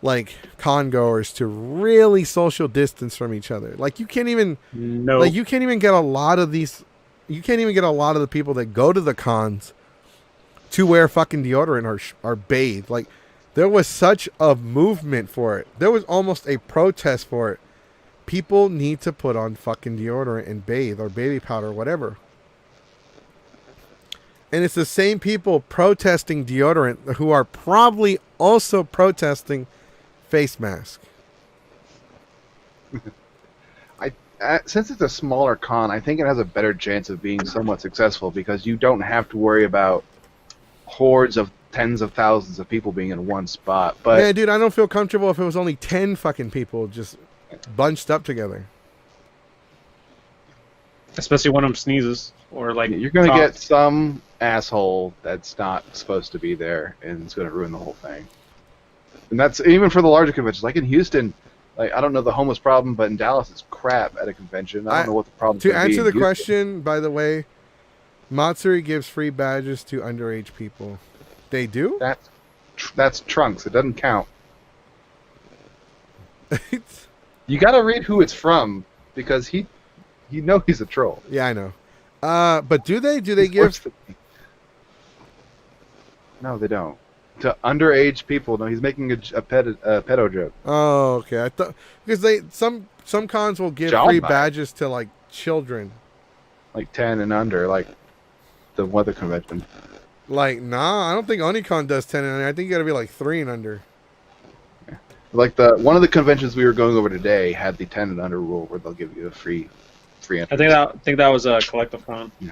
like, con goers to really social distance from each other? Like, you can't even... No. Like, you can't even get a lot of these... You can't even get a lot of the people that go to the cons to wear fucking deodorant or bathe. Like, there was such a movement for it. There was almost a protest for it. People need to put on fucking deodorant and bathe or baby powder or whatever. And it's the same people protesting deodorant who are probably also protesting face mask. Since it's a smaller con, I think it has a better chance of being somewhat successful because you don't have to worry about hordes of tens of thousands of people being in one spot. But yeah, dude, I don't feel comfortable if it was only 10 fucking people just bunched up together. Especially when one of them sneezes or like you're going to get some asshole that's not supposed to be there, and it's going to ruin the whole thing. And that's even for the larger conventions. Like in Houston, like I don't know the homeless problem, but in Dallas it's crap at a convention. I don't know what the problem is. To answer the question, by the way, Matsuri gives free badges to underage people. They do? That's Trunks. It doesn't count. You got to read who it's from because he's a troll. Yeah, I know. But do they? Do they give? No, they don't. To underage people, no, he's making a pedo joke. Oh, okay. I thought because some cons will give free badges to like children, like 10 and under, like the weather convention. Like, nah, I don't think Onicon does 10 and under. I think you got to be like 3 and under. Yeah. Like one of the conventions we were going over today had the 10 and under rule where they'll give you a free entry. I think that was a collective con. Yeah.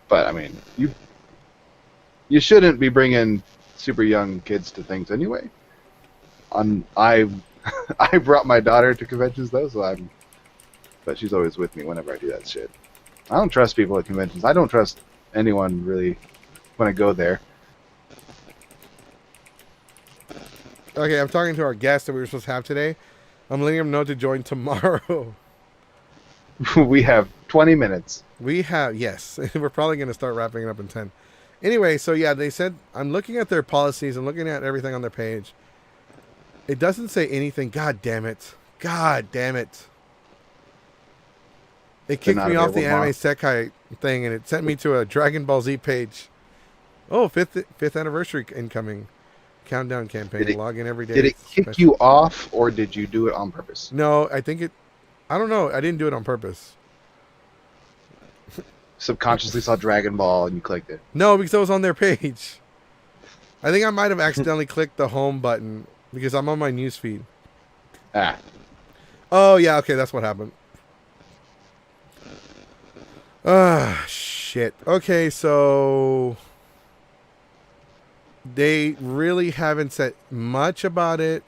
But I mean, you shouldn't be bringing super young kids to things anyway. I brought my daughter to conventions though, but she's always with me whenever I do that shit. I don't trust people at conventions. I don't trust anyone really when I go there. Okay, I'm talking to our guest that we were supposed to have today. I'm letting him know to join tomorrow. We have 20 minutes. Yes. We're probably going to start wrapping it up in 10. Anyway, so yeah, they said, I'm looking at their policies. I'm looking at everything on their page. It doesn't say anything. God damn it. It kicked me off the Anime Sekai thing, and it sent me to a Dragon Ball Z page. Oh, fifth anniversary incoming. Countdown campaign. Did it- Log in every day. Did it kick Special- you off, or did you do it on purpose? No, I think it. I don't know. I didn't do it on purpose. Subconsciously saw Dragon Ball and you clicked it. No, because I was on their page. I think I might have accidentally clicked the home button because I'm on my news feed. Ah, Oh yeah, okay, that's what happened. Ah, shit. Okay, so they really haven't said much about it.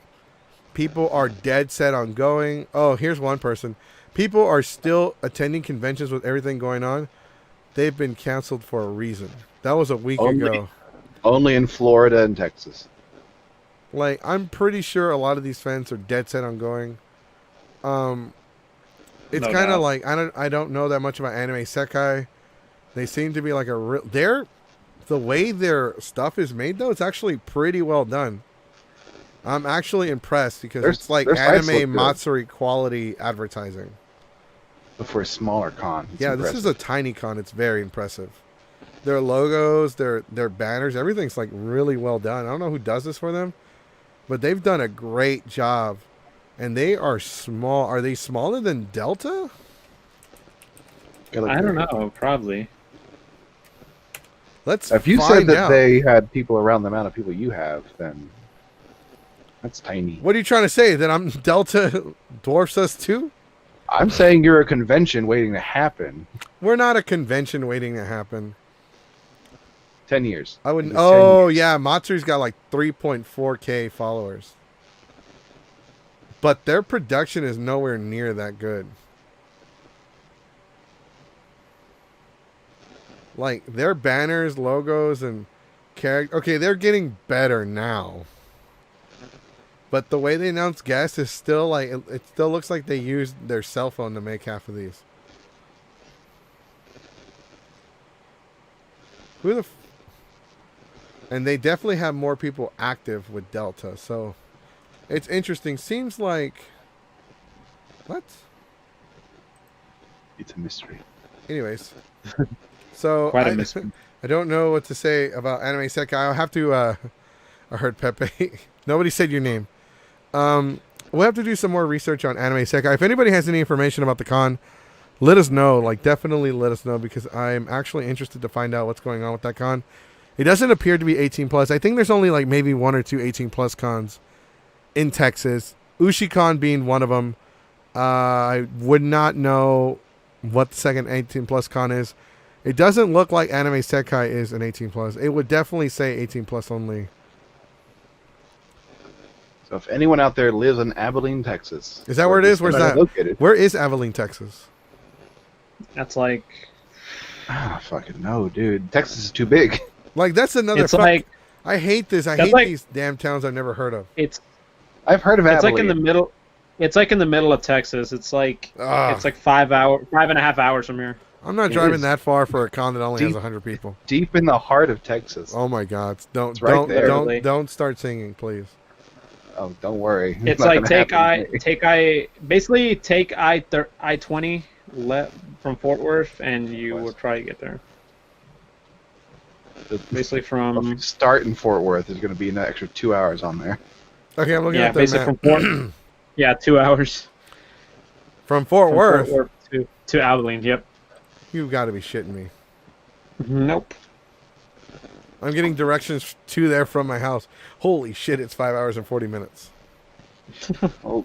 People are dead set on going. Oh, here's one person. People are still attending conventions with everything going on. They've been canceled for a reason. That was a week ago. only in Florida and Texas. Like, I'm pretty sure a lot of these fans are dead set on going. It's No kind of doubt. like I don't know that much about Anime Sekai. They seem to be like a real. The way their stuff is made though, it's actually pretty well done. I'm actually impressed because it's like their sites anime look good. Matsuri quality advertising. But for a smaller con. It's Yeah, this is a impressive. tiny con. It's very impressive. Their logos, their banners, everything's like really well done. I don't know who does this for them, but they've done a great job. And they are small. Are they smaller than Delta? I don't know. Probably. Let's If you find said that out. they had people around the amount of people you have, then that's tiny. What are you trying to say? That I'm Delta dwarfs us too? I'm saying you're a convention waiting to happen. We're not a convention waiting to happen. 10 years. I wouldn't. It was 10 Oh years. yeah, Matsuri's got like 3.4K followers, but their production is nowhere near that good. Like their banners, logos, and character. Okay, they're getting better now. But the way they announce guests is still like it still looks like they used their cell phone to make half of these. Who the? And they definitely have more people active with Delta, so it's interesting. Seems like what? It's a mystery. Anyways, so Quite a mystery. I don't know what to say about Anime Sekai. I'll have to. I heard Pepe. Nobody said your name. We'll have to do some more research on Anime Sekai. If anybody has any information about the con, let us know. Like, definitely let us know because I'm actually interested to find out what's going on with that con. It doesn't appear to be 18 plus. I think there's only like maybe one or two 18 plus cons in Texas. UshiCon being one of them. I would not know what the second 18 plus con is. It doesn't look like Anime Sekai is an 18 plus. It would definitely say 18 plus only. So if anyone out there lives in Abilene, Texas. Is that where it is? Where's that? Located? Where is Abilene, Texas? That's like. Ah, fucking no, dude. Texas is too big. Like, that's another. It's like. I hate this. I That's hate like- these damn towns I've never heard of. It's. I've heard of It's Abilene. like in the middle. It's like in the middle of Texas. It's like. Ah. It's like 5.5 hours from here. I'm not It driving is that far for a con that only has deep. 100 people. Deep in the heart of Texas. Oh my God! Don't It's right don't there. don't start singing, please. Oh, don't worry. It's not like gonna take happen. basically take I-20 from Fort Worth and you will try to get there. Basically If from you start in Fort Worth, there's going to be an extra 2 hours on there. Okay, I'm looking yeah, at the basically map. from Fort 2 hours From Fort from Worth. Fort Worth to Abilene. Yep. You've got to be shitting me. Nope. I'm getting directions to there from my house. Holy shit! It's 5 hours and 40 minutes. Oh,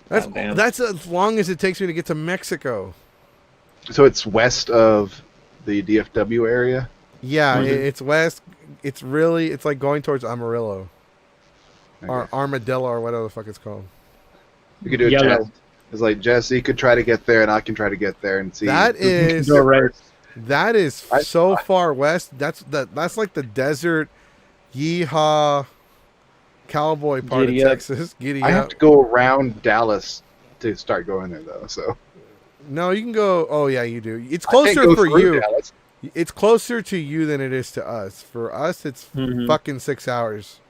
That's Oh, damn. that's as long as it takes me to get to Mexico. so it's west of the DFW area. Yeah, Mhm. it's west. It's like going towards Amarillo or Okay. Armadillo or whatever the fuck it's called. We could do a Yellow. test. It's like Jesse could try to get there, and I can try to get there and see. That who can is- do it first. That is I- so far west. That's like the desert, yeehaw, cowboy part Giddy of up. Texas. Giddy I have up. to go around Dallas to start going there, though. So No, you can go. Oh yeah, you do. It's I can't closer go for through you. Dallas. It's closer to you than it is to us. For us, it's Mhm. fucking 6 hours.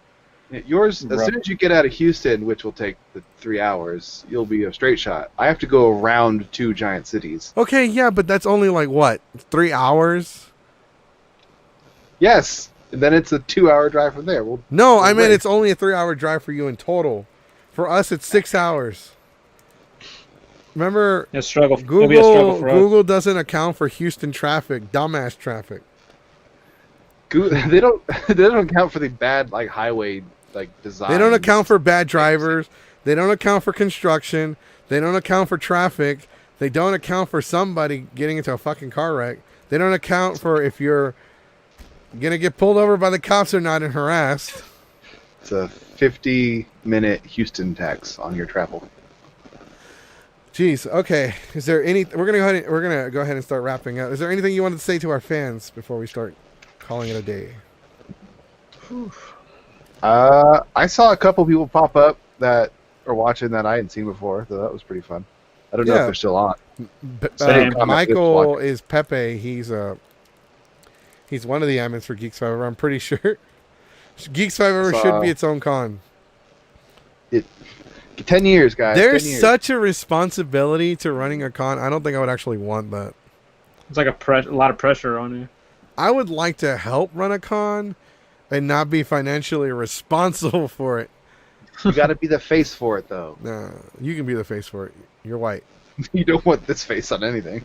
Yours, as Rough. soon as you get out of Houston, which will take the 3 hours, you'll be a straight shot. I have to go around 2 giant cities. Okay, yeah, but that's only like what 3 hours. Yes, then it's a 2-hour drive from there. No, I mean wait. it's only a 3-hour drive for you in total. For us, it's 6 hours. Remember, It's struggle. It'll be a struggle for us. Google doesn't account for Houston traffic, dumbass traffic. They don't account for the bad like highway like design. They don't account for bad drivers. They don't account for construction. They don't account for traffic. They don't account for somebody getting into a fucking car wreck. They don't account for if you're gonna get pulled over by the cops or not and harassed. It's a 50-minute Houston tax on your travel. Jeez. Okay. Is there any? We're gonna go ahead and start wrapping up. Is there anything you wanted to say to our fans before we start calling it a day? I saw a couple people pop up that are watching that I hadn't seen before, so that was pretty fun. I don't know if they're still on. Same. Michael is Pepe. He's one of the admins for Geeks 5 Ever. I'm pretty sure. Geeks 5 Ever should be its own con. 10 years, guys. There's 10 years. such a responsibility to running a con. I don't think I would actually want that. It's like a lot of pressure on you. I would like to help run a con and not be financially responsible for it. You got to be the face for it, though. Nah, you can be the face for it. You're white. You don't want this face on anything.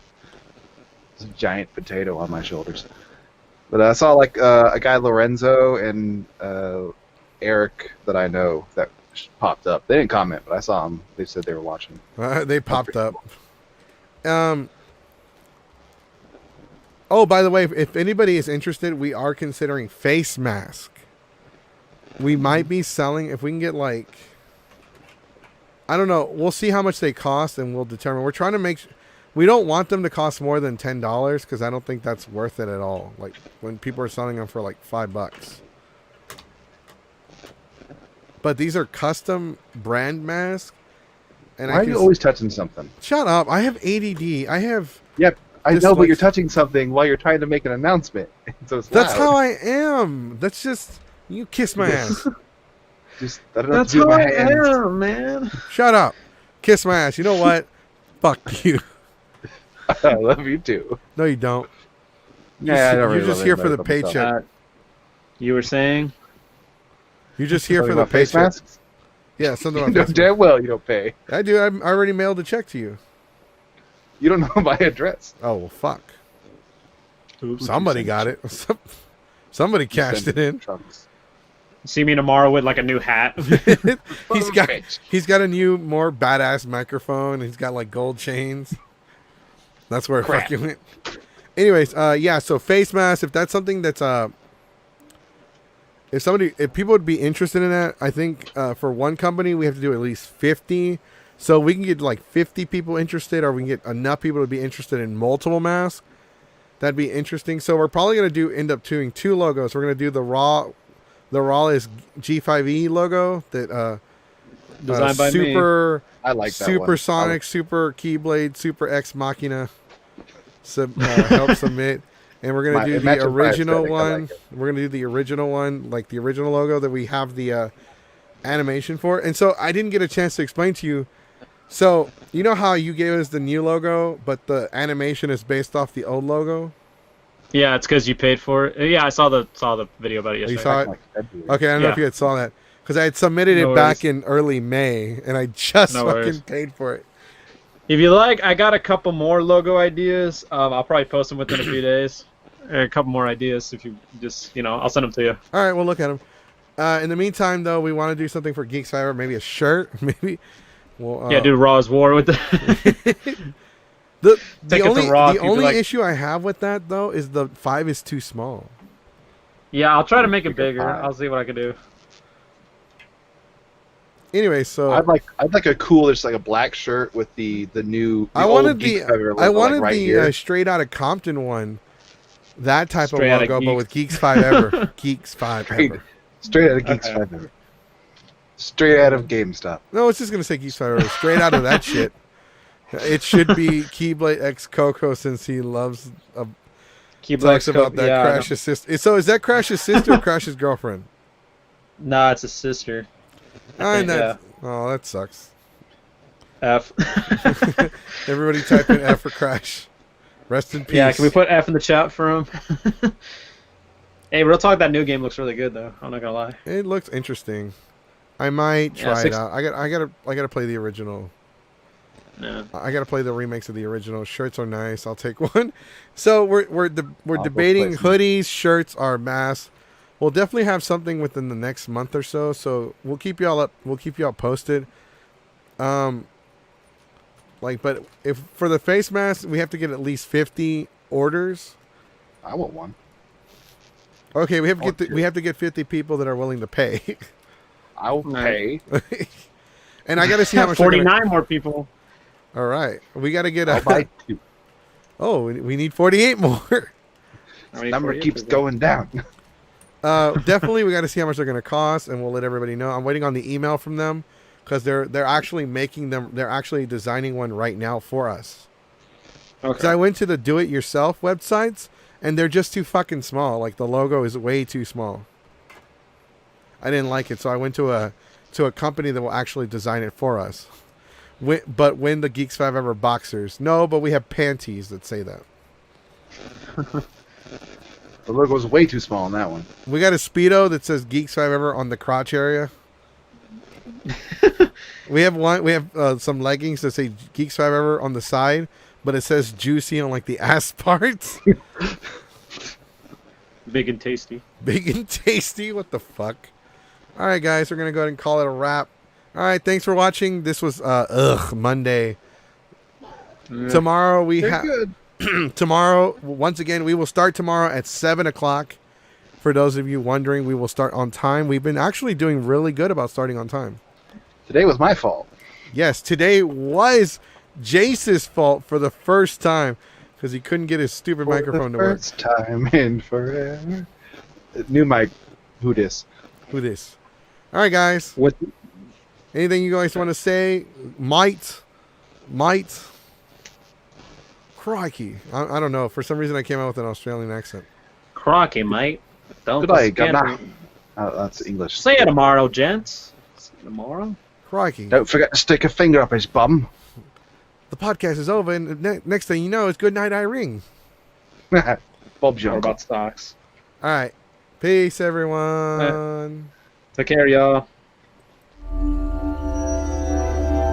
It's a giant potato on my shoulders. But I saw like a guy Lorenzo and Eric that I know that popped up. They didn't comment, but I saw them. They said they were watching. They popped up. Oh, by the way, if anybody is interested, we are considering face mask. We might be selling if we can get like, I don't know. We'll see how much they cost and we'll determine. We're trying to make. We don't want them to cost more than $10 because I don't think that's worth it at all. Like when people are selling them for like $5. But these are custom brand masks. And Why are you always touching something? Shut up! I have ADD. I have. Yep, I This know, but looks- you're touching something while you're trying to make an announcement. So it's That's loud. how I am. That's just you kiss my ass. Just I don't know what to do with my hands. am, man. Shut up. Kiss my ass. You know what? Fuck you. I love you too. No, you don't. Yeah, I don't really You're just love here for the anybody but myself. paycheck. You were saying? You're just here Talking for the about face paycheck. masks? Yeah, something You about know face damn well you don't pay. mask. I do. I already mailed a check to you. You don't know my address. Oh well, fuck. Oops. Somebody got it. Somebody cashed it in. Trunks. See me tomorrow with like a new hat. He's got a new, more badass microphone. He's got like gold chains. That's where it Crap. fucking went. Anyways, yeah. So face mask. If that's something that's if people would be interested in that, I think for one company we have to do at least 50. So we can get like 50 people interested, or we can get enough people to be interested in multiple masks. That'd be interesting. So we're probably gonna end up doing 2 logos. We're gonna do the raw is G5E logo that Designed by me. super I like that Supersonic, Super Keyblade, Super Ex Machina help submit. And we're going to do It the matches my original aesthetic, I one. like it. We're going to do the original one, like the original logo that we have the animation for. And so I didn't get a chance to explain to you. So, you know how you gave us the new logo, but the animation is based off the old logo? Yeah, it's because you paid for it. Yeah, I saw the video about it You yesterday. saw it? Like February. Okay, I don't know if Yeah. you had saw that. Because I had submitted No it back worries. in early May, and I just No fucking worries. paid for it. If you like, I got a couple more logo ideas. I'll probably post them within a few days. A couple more ideas if you just, I'll send them to you. All right, we'll look at them. In the meantime, though, we want to do something for Geeks Fiber, maybe a shirt, maybe. We'll, Yeah, do Raw's War with the. the Take it to only Raw, the people only like- issue I have with that though is the 5 is too small. Yeah, I'll try to make it Bigger bigger. pie. I'll see what I can do. Anyway, so I'd like a cool, just like a black shirt with the new. I old wanted Geeks the Fiber I logo, wanted like, right the here. straight out of Compton one, that type Straight of outta logo, but Geeks. with Geeks 5 ever, Geeks 5 ever. Straight out of Geeks Okay. Fiber. Straight out of GameStop. No, it's just gonna say Geeks 5 ever, straight out of that shit. It should be Keyblade X Coco since he loves Keep talks about that yeah, I know. Crash's sister. So is that Crash's sister or Crash's girlfriend? Nah, it's a sister. I think, know. Oh, that sucks. F. Everybody type in F for Crash. Rest in peace. Yeah, can we put F in the chat for him? Hey, real talk, that new game looks really good though. I'm not gonna lie. It looks interesting. I might Yeah, try it 6 out. I gotta play the original. Yeah. I gotta play the remakes of the original. Shirts are nice. I'll take one. So we're go debating play some. hoodies, shirts, or masks. We'll definitely have something within the next month or so. So we'll keep y'all up. We'll keep y'all posted. But if for the face mask, we have to get at least 50 orders. I want one. Okay, we have to get 50 people that are willing to pay. I will pay. And I got to see how much. they're 49 more people. All right, we got to get I'll buy 2. Oh, we need 48 more. How many Number 48 keeps people? going down. Definitely, we got to see how much they're going to cost, and we'll let everybody know. I'm waiting on the email from them because they're actually making them. They're actually designing one right now for us. Because Okay. I went to the do-it-yourself websites, and they're just too fucking small. Like the logo is way too small. I didn't like it, so I went to a company that will actually design it for us. But win the Geeks 5 Ever boxers. No, but we have panties that say that. The logo's way too small on that one. We got a Speedo that says Geeks 5 Ever on the crotch area. We have some leggings that say Geeks 5 Ever on the side, but it says juicy on like the ass parts. Big and tasty. Big and tasty. What the fuck? All right, guys, we're gonna go ahead and call it a wrap. All right, thanks for watching. This was Monday. Yeah. Tomorrow we They're have. good. Tomorrow, once again, we will start tomorrow at 7:00. For those of you wondering, we will start on time. We've been actually doing really good about starting on time. Today was my fault. Yes, today was Jace's fault for the first time because he couldn't get his stupid microphone to work. First time in forever. New mic. Who dis? Who this? All right, guys. What? Anything you guys want to say? Might. Crikey. I don't know. For some reason, I came out with an Australian accent. Crocky, mate. Don't Goodbye, forget Governor. to- Oh, that's English. See you tomorrow, gents. See you tomorrow. Crikey. Don't forget to stick a finger up his bum. The podcast is over, and next thing you know, it's good night, Irene. Bob's Or your uncle. about stocks. All right. Peace, everyone. Take care, y'all.